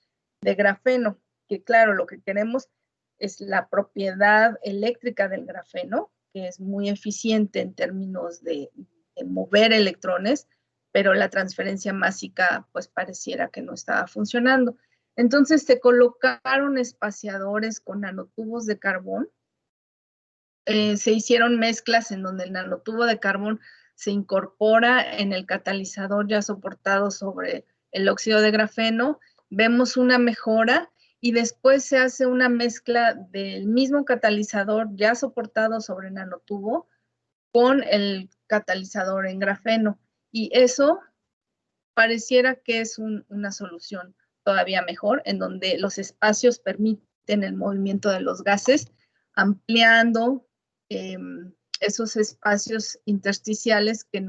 grafeno, que claro, lo que queremos es la propiedad eléctrica del grafeno, que es muy eficiente en términos de mover electrones, pero la transferencia másica pues pareciera que no estaba funcionando. Entonces se colocaron espaciadores con nanotubos de carbón. Se hicieron mezclas en donde el nanotubo de carbón se incorpora en el catalizador ya soportado sobre el óxido de grafeno. Vemos una mejora y después se hace una mezcla del mismo catalizador ya soportado sobre el nanotubo con el catalizador en grafeno. Y eso pareciera que es una solución todavía mejor, en donde los espacios permiten el movimiento de los gases, ampliando esos espacios intersticiales que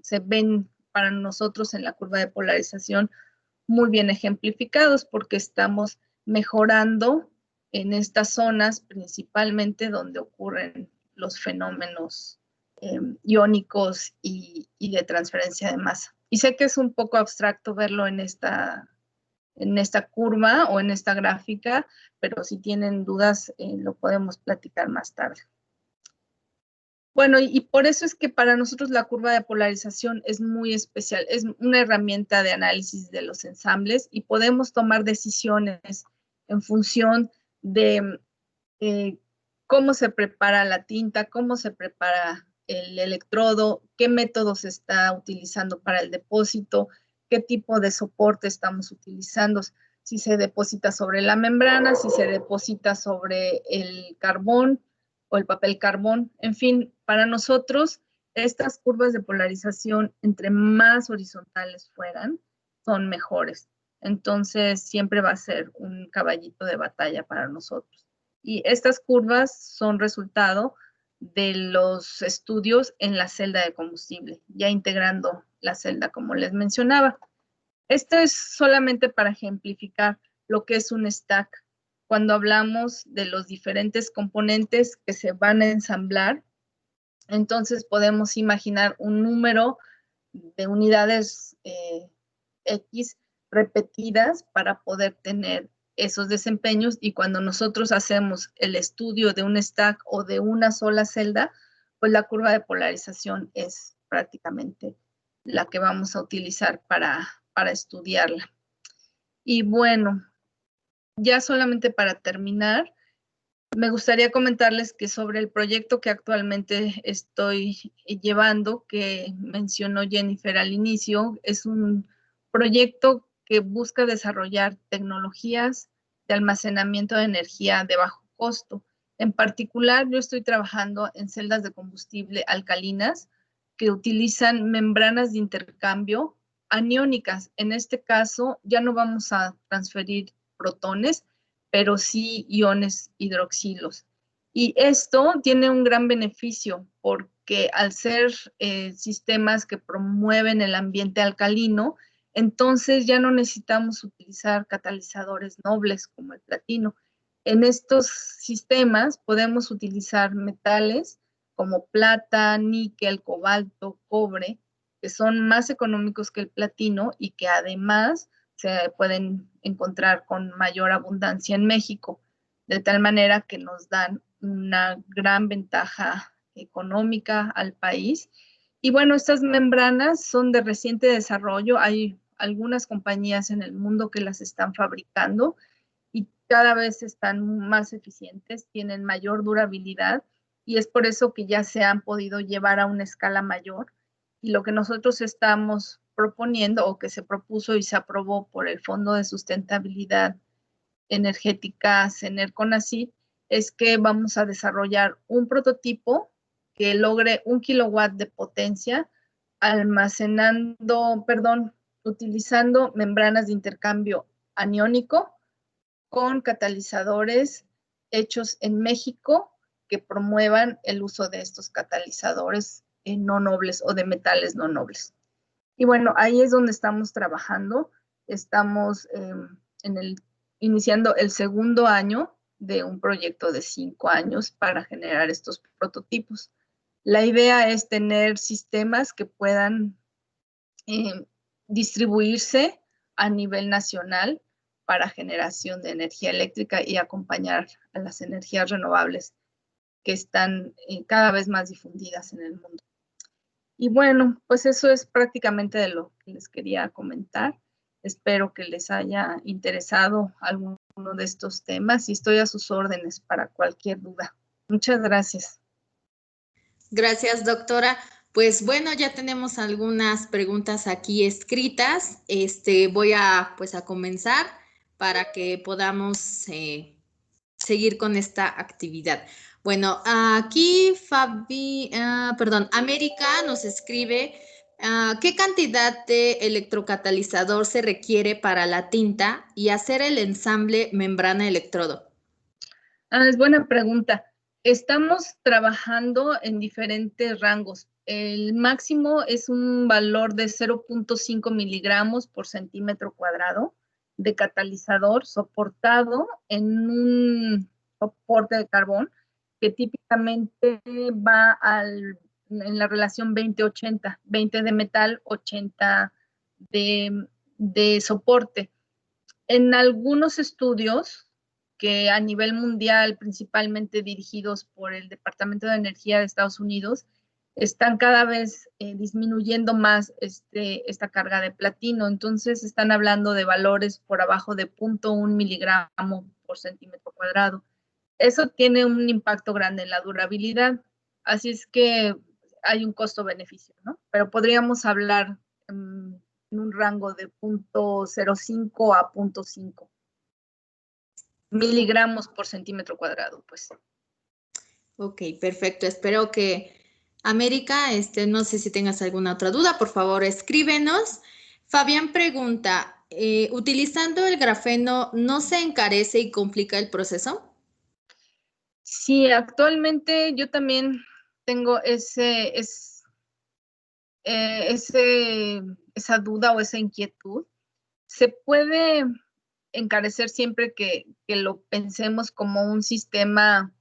se ven para nosotros en la curva de polarización muy bien ejemplificados, porque estamos mejorando en estas zonas principalmente donde ocurren los fenómenos iónicos y de transferencia de masa. Y sé que es un poco abstracto verlo en esta curva o en esta gráfica, pero si tienen dudas lo podemos platicar más tarde. Bueno, y por eso es que para nosotros la curva de polarización es muy especial, es una herramienta de análisis de los ensambles y podemos tomar decisiones en función de cómo se prepara la tinta, cómo se prepara el electrodo, qué método se está utilizando para el depósito, qué tipo de soporte estamos utilizando, si se deposita sobre la membrana, si se deposita sobre el carbón o el papel carbón. En fin, para nosotros, estas curvas de polarización, entre más horizontales fueran, son mejores. Entonces, siempre va a ser un caballito de batalla para nosotros. Y estas curvas son resultado de los estudios en la celda de combustible, ya integrando la celda, como les mencionaba. Esto es solamente para ejemplificar lo que es un stack. Cuando hablamos de los diferentes componentes que se van a ensamblar, entonces podemos imaginar un número de unidades X repetidas para poder tener esos desempeños, y cuando nosotros hacemos el estudio de un stack o de una sola celda, pues la curva de polarización es prácticamente la que vamos a utilizar para estudiarla. Y bueno, ya solamente para terminar, me gustaría comentarles que sobre el proyecto que actualmente estoy llevando, que mencionó Jennifer al inicio, es un proyecto que busca desarrollar tecnologías de almacenamiento de energía de bajo costo. En particular, yo estoy trabajando en celdas de combustible alcalinas que utilizan membranas de intercambio aniónicas. En este caso, ya no vamos a transferir protones, pero sí iones hidroxilos. Y esto tiene un gran beneficio porque al ser sistemas que promueven el ambiente alcalino, entonces ya no necesitamos utilizar catalizadores nobles como el platino. En estos sistemas podemos utilizar metales como plata, níquel, cobalto, cobre, que son más económicos que el platino y que además se pueden encontrar con mayor abundancia en México, de tal manera que nos dan una gran ventaja económica al país. Y bueno, estas membranas son de reciente desarrollo, hay algunas compañías en el mundo que las están fabricando y cada vez están más eficientes, tienen mayor durabilidad y es por eso que ya se han podido llevar a una escala mayor. Y lo que nosotros estamos proponiendo o que se propuso y se aprobó por el Fondo de Sustentabilidad Energética CENER-CONACYT es que vamos a desarrollar un prototipo que logre 1 kilowatt de potencia utilizando membranas de intercambio aniónico con catalizadores hechos en México que promuevan el uso de estos catalizadores no nobles o de metales no nobles. Y bueno, ahí es donde estamos trabajando. Estamos iniciando el segundo año de un proyecto de 5 años para generar estos prototipos. La idea es tener sistemas que puedan distribuirse a nivel nacional para generación de energía eléctrica y acompañar a las energías renovables que están cada vez más difundidas en el mundo. Y bueno, pues eso es prácticamente de lo que les quería comentar. Espero que les haya interesado alguno de estos temas y estoy a sus órdenes para cualquier duda. Muchas gracias. Gracias, doctora. Pues bueno, ya tenemos algunas preguntas aquí escritas. Voy a comenzar para que podamos seguir con esta actividad. Bueno, aquí América nos escribe ¿Qué cantidad de electrocatalizador se requiere para la tinta y hacer el ensamble membrana-electrodo? Es buena pregunta. Estamos trabajando en diferentes rangos. El máximo es un valor de 0.5 miligramos por centímetro cuadrado de catalizador soportado en un soporte de carbón que típicamente va en la relación 20-80, 20 de metal, 80 de soporte. En algunos estudios que a nivel mundial, principalmente dirigidos por el Departamento de Energía de Estados Unidos, están cada vez disminuyendo más esta carga de platino. Entonces, están hablando de valores por abajo de 0.1 miligramo por centímetro cuadrado. Eso tiene un impacto grande en la durabilidad. Así es que hay un costo-beneficio, ¿no? Pero podríamos hablar en un rango de 0.05 a 0.5 miligramos por centímetro cuadrado, pues. Ok, perfecto. Espero que América, no sé si tengas alguna otra duda, por favor escríbenos. Fabián pregunta, ¿utilizando el grafeno no se encarece y complica el proceso? Sí, actualmente yo también tengo esa duda o esa inquietud. Se puede encarecer siempre que lo pensemos como un sistema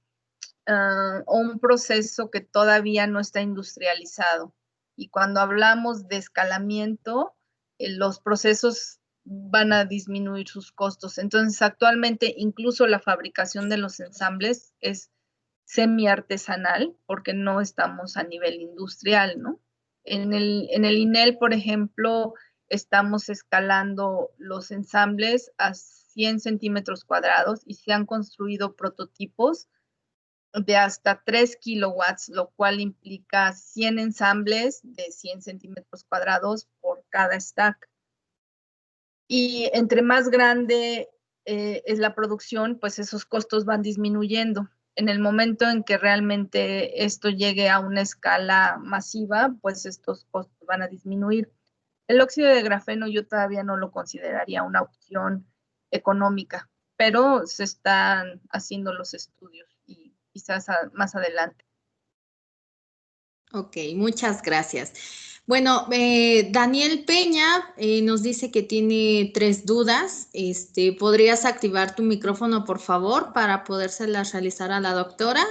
o un proceso que todavía no está industrializado. Y cuando hablamos de escalamiento, los procesos van a disminuir sus costos. Entonces, actualmente incluso la fabricación de los ensambles es semi-artesanal porque no estamos a nivel industrial, ¿no? En el INEL, por ejemplo, estamos escalando los ensambles a 100 centímetros cuadrados y se han construido prototipos de hasta 3 kilowatts, lo cual implica 100 ensambles de 100 centímetros cuadrados por cada stack. Y entre más grande es la producción, pues esos costos van disminuyendo. En el momento en que realmente esto llegue a una escala masiva, pues estos costos van a disminuir. El óxido de grafeno yo todavía no lo consideraría una opción económica, pero se están haciendo los estudios y quizás más adelante. Ok, muchas gracias. Bueno, Daniel Peña nos dice que tiene 3 dudas. ¿Podrías activar tu micrófono, por favor, para podérselas realizar a la doctora?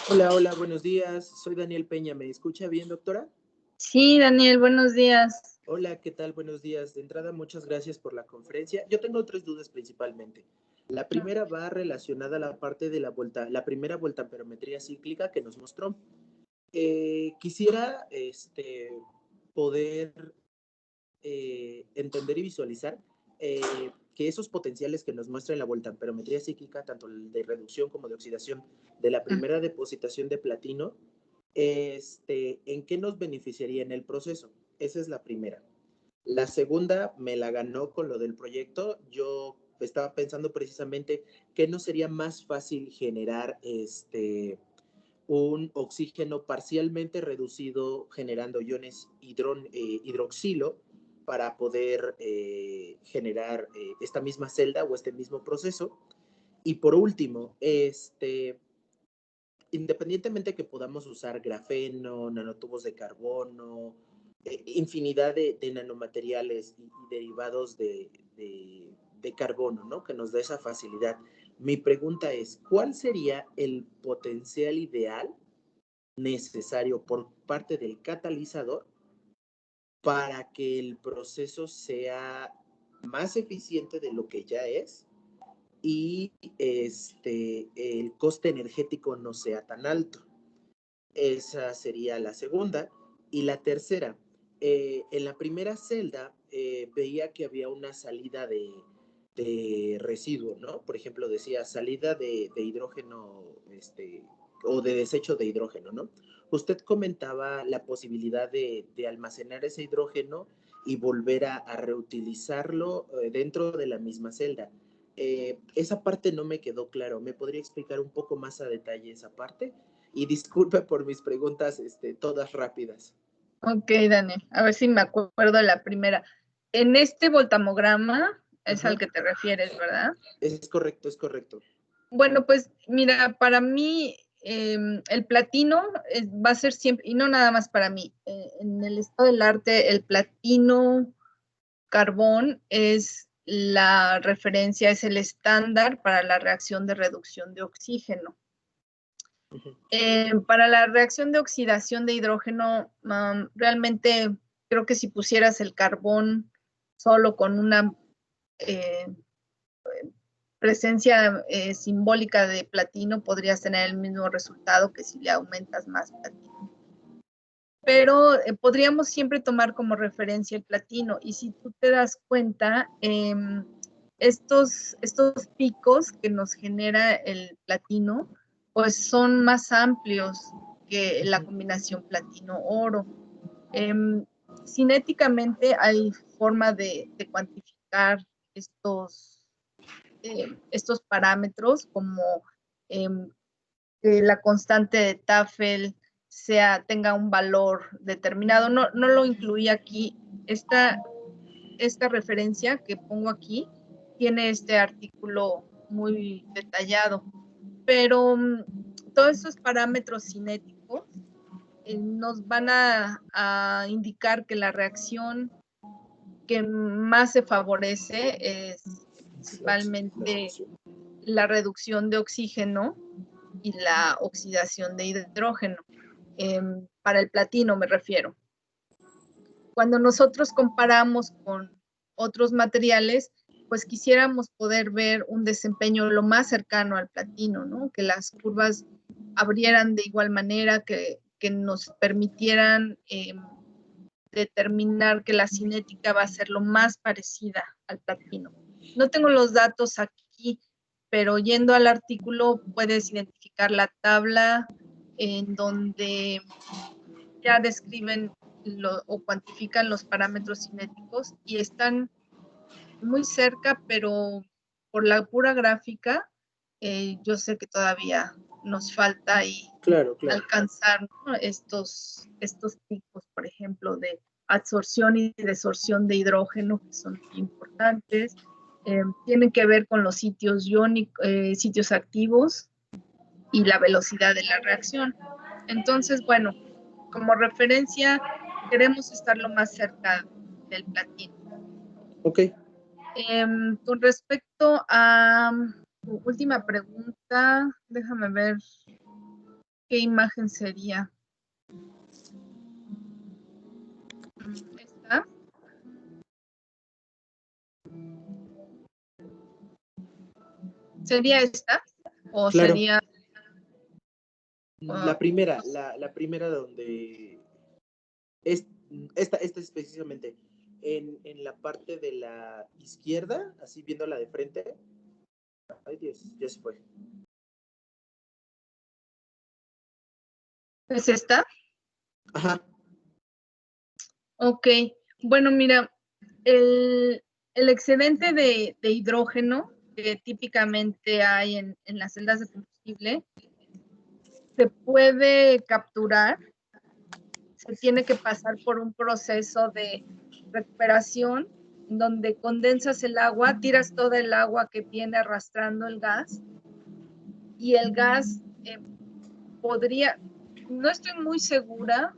Hola, hola, buenos días. Soy Daniel Peña. ¿Me escucha bien, doctora? Sí, Daniel, buenos días. Hola, ¿qué tal? Buenos días. De entrada, muchas gracias por la conferencia. Yo tengo 3 dudas principalmente. La primera va relacionada a la parte de la primera voltamperometría cíclica que nos mostró. Quisiera poder entender y visualizar que esos potenciales que nos muestra en la voltamperometría cíclica, tanto el de reducción como de oxidación de la primera depositación de platino, ¿en qué nos beneficiaría en el proceso? Esa es la primera. La segunda me la ganó con lo del proyecto. Yo estaba pensando precisamente que no sería más fácil generar un oxígeno parcialmente reducido generando iones hidroxilo para poder generar esta misma celda o este mismo proceso. Y por último, independientemente que podamos usar grafeno, nanotubos de carbono, infinidad de nanomateriales y derivados de carbono, ¿no? Que nos da esa facilidad. Mi pregunta es, ¿cuál sería el potencial ideal necesario por parte del catalizador para que el proceso sea más eficiente de lo que ya es y el coste energético no sea tan alto? Esa sería la segunda. Y la tercera, en la primera celda veía que había una salida de residuo, ¿no? Por ejemplo, decía salida de hidrógeno o de desecho de hidrógeno, ¿no? Usted comentaba la posibilidad de almacenar ese hidrógeno y volver a reutilizarlo dentro de la misma celda. Esa parte no me quedó claro. ¿Me podría explicar un poco más a detalle esa parte? Y disculpe por mis preguntas todas rápidas. Ok, Dani, a ver si me acuerdo de la primera. En este voltamograma es al que te refieres, ¿verdad? Es correcto, es correcto. Bueno, pues mira, para mí el platino va a ser siempre, y no nada más para mí, en el estado del arte el platino carbón es la referencia, es el estándar para la reacción de reducción de oxígeno. Para la reacción de oxidación de hidrógeno, realmente creo que si pusieras el carbón solo con una presencia simbólica de platino, podrías tener el mismo resultado que si le aumentas más platino. Pero podríamos siempre tomar como referencia el platino. Y si tú te das cuenta, estos picos que nos genera el platino, pues son más amplios que la combinación platino-oro. Cinéticamente hay forma de cuantificar estos parámetros, como que la constante de Tafel tenga un valor determinado. No lo incluí aquí. Esta referencia que pongo aquí tiene este artículo muy detallado, pero todos esos parámetros cinéticos nos van a indicar que la reacción que más se favorece es principalmente la reducción de oxígeno y la oxidación de hidrógeno. Para el platino me refiero. Cuando nosotros comparamos con otros materiales, pues quisiéramos poder ver un desempeño lo más cercano al platino, ¿no? Que las curvas abrieran de igual manera, que nos permitieran determinar que la cinética va a ser lo más parecida al platino. No tengo los datos aquí, pero yendo al artículo puedes identificar la tabla en donde ya describen o cuantifican los parámetros cinéticos y están muy cerca, pero por la pura gráfica, yo sé que todavía nos falta ahí alcanzar, ¿no? estos picos, por ejemplo, de absorción y desorción de hidrógeno, que son importantes. Tienen que ver con los sitios iónicos, sitios activos y la velocidad de la reacción. Entonces, bueno, como referencia, queremos estar lo más cerca del platino. Ok. Con respecto a tu última pregunta, déjame ver qué imagen sería. ¿Esta? ¿Sería esta? ¿O claro. sería...? La primera, la primera donde... Esta específicamente, en la parte de la izquierda, así viéndola de frente. Ay, Dios, ya se fue. ¿Es esta? Ajá. Ok. Bueno, mira, el excedente de hidrógeno que típicamente hay en las celdas de combustible se puede capturar, se tiene que pasar por un proceso de recuperación donde condensas el agua, tiras toda el agua que viene arrastrando el gas y el gas podría, no estoy muy segura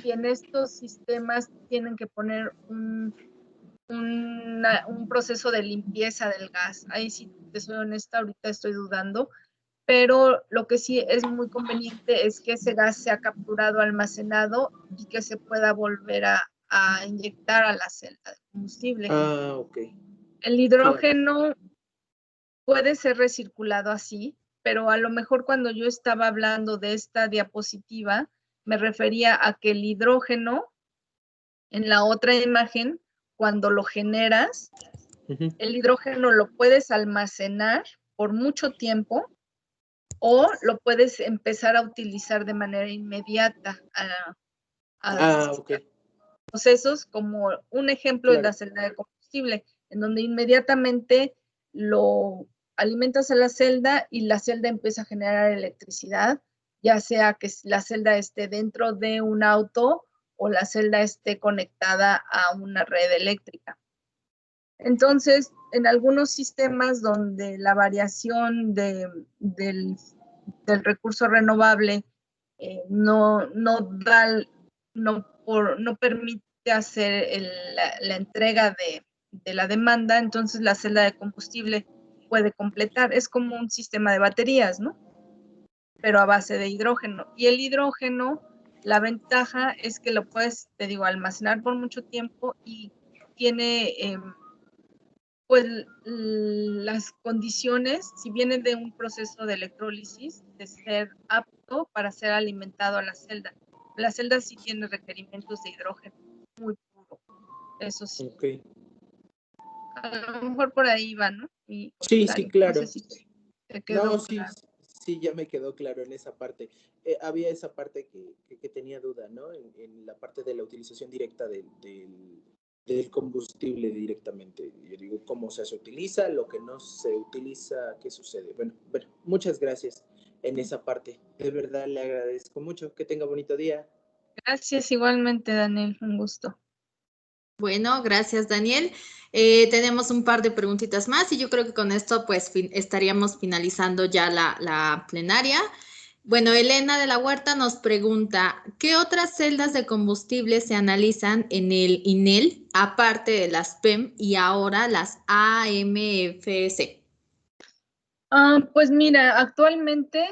si en estos sistemas tienen que poner un proceso de limpieza del gas. Ahí sí te soy honesta, ahorita estoy dudando, pero lo que sí es muy conveniente es que ese gas sea capturado, almacenado y que se pueda volver a inyectar a la celda de combustible. Ah, ok. El hidrógeno puede ser recirculado así, pero a lo mejor cuando yo estaba hablando de esta diapositiva, me refería a que el hidrógeno, en la otra imagen, cuando lo generas, el hidrógeno lo puedes almacenar por mucho tiempo o lo puedes empezar a utilizar de manera inmediata a ok. procesos, como un ejemplo es la celda de combustible, en donde inmediatamente lo alimentas a la celda y la celda empieza a generar electricidad, ya sea que la celda esté dentro de un auto o la celda esté conectada a una red eléctrica. Entonces, en algunos sistemas donde la variación del recurso renovable no permite hacer la entrega de la demanda, entonces la celda de combustible puede completar. Es como un sistema de baterías, ¿no? Pero a base de hidrógeno. Y el hidrógeno, la ventaja es que lo puedes, te digo, almacenar por mucho tiempo y tiene pues las condiciones, si viene de un proceso de electrólisis, de ser apto para ser alimentado a la celda. La celda sí tiene requerimientos de hidrógeno muy puro, eso sí. Okay. A lo mejor por ahí va, ¿no? Sí, sí, claro. No sé si te quedó No, sí, claro. sí, ya me quedó claro en esa parte. Había esa parte que tenía duda, ¿no? En la parte de la utilización directa del combustible directamente. Yo digo, ¿cómo se utiliza? Lo que no se utiliza, ¿qué sucede? Bueno, muchas gracias en esa parte. De verdad, le agradezco mucho. Que tenga bonito día. Gracias igualmente, Daniel, un gusto. Bueno, gracias, Daniel. Tenemos un par de preguntitas más y yo creo que con esto pues estaríamos finalizando ya la plenaria. Bueno, Elena de la Huerta nos pregunta, ¿qué otras celdas de combustible se analizan en el INEL, aparte de las PEM y ahora las AMFS? Pues mira, actualmente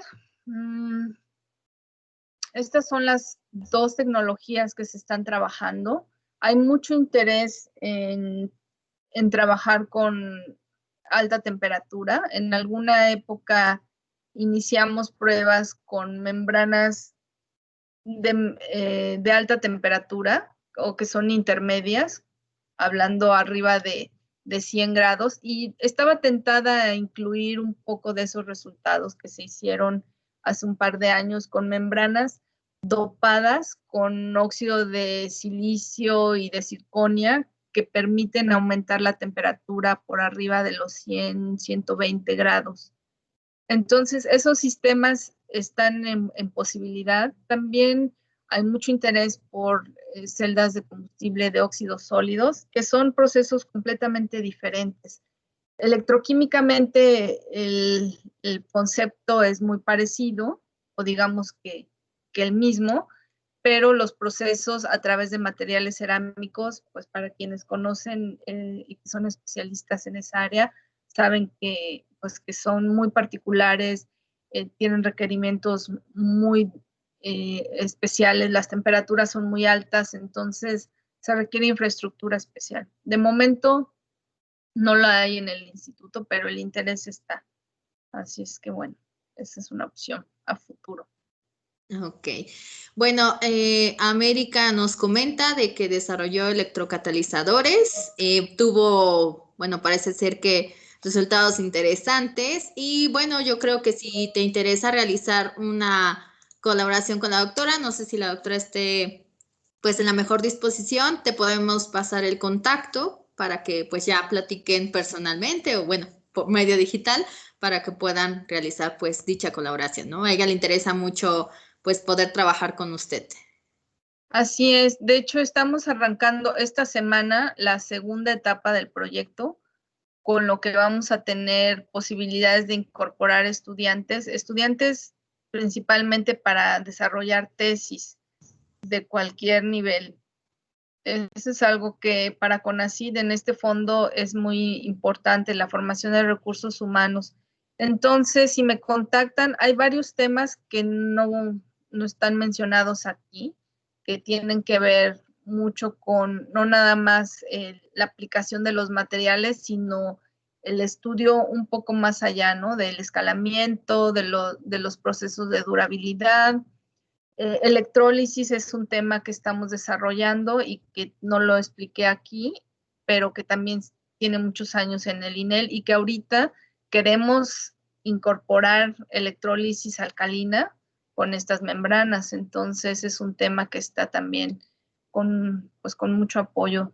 estas son las dos tecnologías que se están trabajando. Hay mucho interés en trabajar con alta temperatura. En alguna época iniciamos pruebas con membranas de alta temperatura o que son intermedias, hablando arriba de 100 grados, y estaba tentada a incluir un poco de esos resultados que se hicieron hace un par de años con membranas dopadas con óxido de silicio y de circonia que permiten aumentar la temperatura por arriba de los 100, 120 grados. Entonces, esos sistemas están en posibilidad. También hay mucho interés por celdas de combustible de óxidos sólidos, que son procesos completamente diferentes. Electroquímicamente, el concepto es muy parecido, o digamos que el mismo, pero los procesos a través de materiales cerámicos, pues para quienes conocen y que son especialistas en esa área, saben que, pues, que son muy particulares, tienen requerimientos muy especiales, las temperaturas son muy altas, entonces se requiere infraestructura especial. De momento no la hay en el instituto, pero el interés está. Así es que bueno, esa es una opción a futuro. Ok. Bueno, América nos comenta de que desarrolló electrocatalizadores, tuvo, bueno, parece ser que resultados interesantes y bueno, yo creo que si te interesa realizar una colaboración con la doctora, no sé si la doctora esté pues en la mejor disposición, te podemos pasar el contacto para que pues ya platiquen personalmente o bueno, por medio digital para que puedan realizar pues dicha colaboración, ¿no? A ella le interesa mucho pues poder trabajar con usted. Así es. De hecho, estamos arrancando esta semana la segunda etapa del proyecto, con lo que vamos a tener posibilidades de incorporar estudiantes principalmente para desarrollar tesis de cualquier nivel. Eso es algo que para CONACYT en este fondo es muy importante, la formación de recursos humanos. Entonces, si me contactan, hay varios temas que no están mencionados aquí, que tienen que ver mucho con no nada más la aplicación de los materiales, sino el estudio un poco más allá, ¿no? Del escalamiento, de los procesos de durabilidad. Electrólisis es un tema que estamos desarrollando y que no lo expliqué aquí, pero que también tiene muchos años en el INEL y que ahorita queremos incorporar electrólisis alcalina con estas membranas. Entonces es un tema que está también pues, con mucho apoyo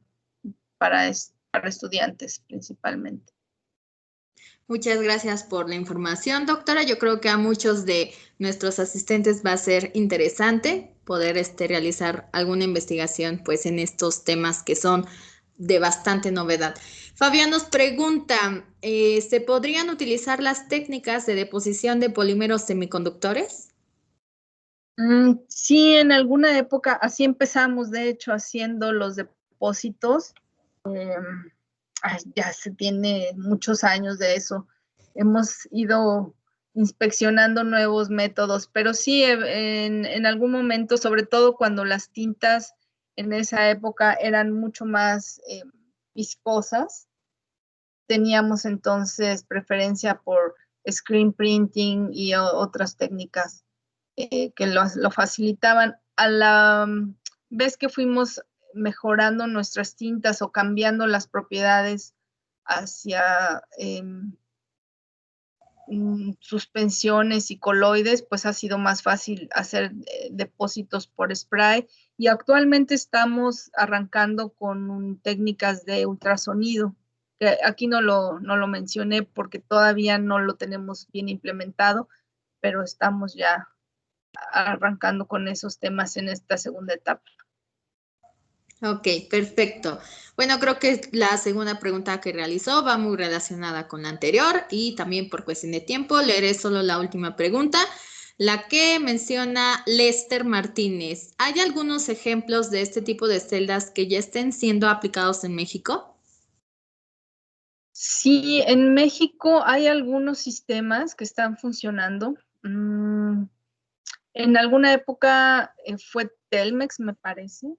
para estudiantes principalmente. Muchas gracias por la información, doctora. Yo creo que a muchos de nuestros asistentes va a ser interesante poder realizar alguna investigación pues, en estos temas que son de bastante novedad. Fabián nos pregunta, ¿se podrían utilizar las técnicas de deposición de polímeros semiconductores? Sí, en alguna época, así empezamos, de hecho, haciendo los depósitos. Ya se tiene muchos años de eso. Hemos ido inspeccionando nuevos métodos, pero sí, en algún momento, sobre todo cuando las tintas en esa época eran mucho más viscosas, teníamos entonces preferencia por screen printing y otras técnicas que lo facilitaban. A la vez que fuimos mejorando nuestras tintas o cambiando las propiedades hacia suspensiones y coloides, pues ha sido más fácil hacer depósitos por spray, y actualmente estamos arrancando con técnicas de ultrasonido, que aquí no lo mencioné porque todavía no lo tenemos bien implementado, pero estamos ya arrancando con esos temas en esta segunda etapa. Ok, perfecto. Bueno, creo que la segunda pregunta que realizó va muy relacionada con la anterior y también por cuestión de tiempo leeré solo la última pregunta, la que menciona Lester Martínez. ¿Hay algunos ejemplos de este tipo de celdas que ya estén siendo aplicados en México? Sí, en México hay algunos sistemas que están funcionando. En alguna época fue Telmex, me parece,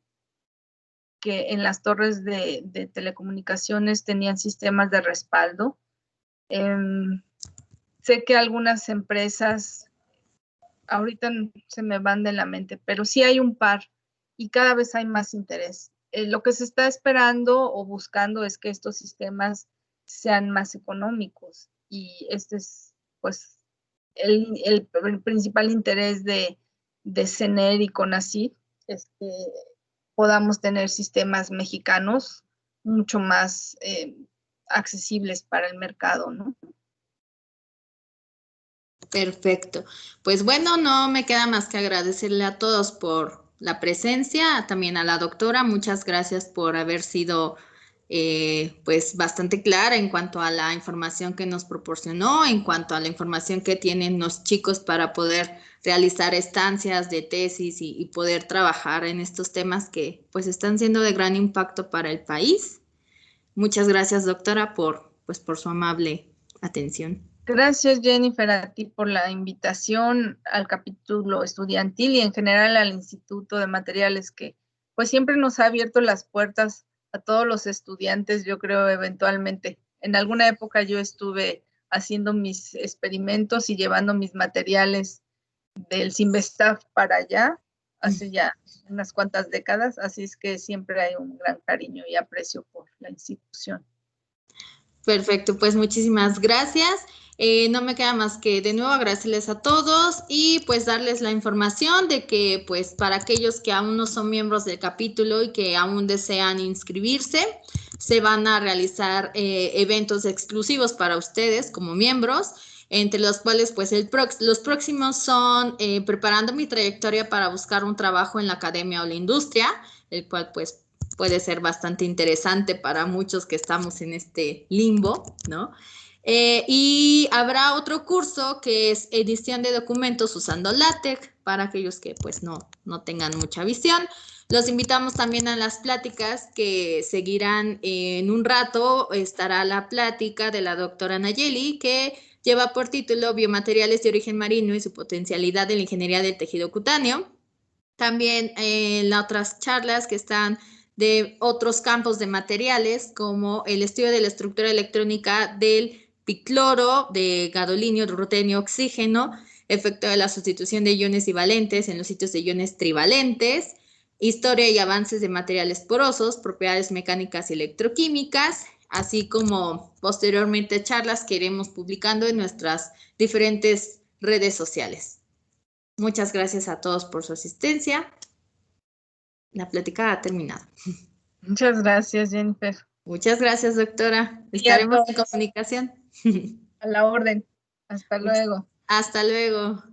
que en las torres de telecomunicaciones tenían sistemas de respaldo. Sé que algunas empresas, ahorita se me van de la mente, pero sí hay un par y cada vez hay más interés. Lo que se está esperando o buscando es que estos sistemas sean más económicos, y este es pues el principal interés de CENER y CONACYT, es que podamos tener sistemas mexicanos mucho más accesibles para el mercado, ¿no? Perfecto. Pues bueno, no me queda más que agradecerle a todos por la presencia, también a la doctora. Muchas gracias por haber sido pues bastante clara en cuanto a la información que nos proporcionó, en cuanto a la información que tienen los chicos para poder realizar estancias de tesis y poder trabajar en estos temas que pues están siendo de gran impacto para el país. Muchas gracias, doctora, por su amable atención. Gracias, Jennifer, a ti por la invitación al capítulo estudiantil y en general al Instituto de Materiales, que pues siempre nos ha abierto las puertas a todos los estudiantes. Yo creo eventualmente, en alguna época yo estuve haciendo mis experimentos y llevando mis materiales del Sinvestaf para allá, hace ya unas cuantas décadas, así es que siempre hay un gran cariño y aprecio por la institución. Perfecto, pues muchísimas gracias. No me queda más que de nuevo agradecerles a todos y pues darles la información de que pues para aquellos que aún no son miembros del capítulo y que aún desean inscribirse, se van a realizar eventos exclusivos para ustedes como miembros, entre los cuales pues los próximos son preparando mi trayectoria para buscar un trabajo en la academia o la industria, el cual pues puede ser bastante interesante para muchos que estamos en este limbo, ¿no? Y habrá otro curso que es edición de documentos usando LaTeX para aquellos que pues no tengan mucha visión. Los invitamos también a las pláticas que seguirán en un rato. Estará la plática de la doctora Nayeli, que lleva por título Biomateriales de origen marino y su potencialidad en la ingeniería del tejido cutáneo. También las otras charlas que están de otros campos de materiales, como el estudio de la estructura electrónica del picloro, de gadolinio, rutenio, oxígeno, efecto de la sustitución de iones divalentes en los sitios de iones trivalentes, historia y avances de materiales porosos, propiedades mecánicas y electroquímicas, así como posteriormente charlas que iremos publicando en nuestras diferentes redes sociales. Muchas gracias a todos por su asistencia. La plática ha terminado. Muchas gracias, Jennifer. Muchas gracias, doctora. Estaremos en comunicación. A la orden. Hasta luego. Hasta luego.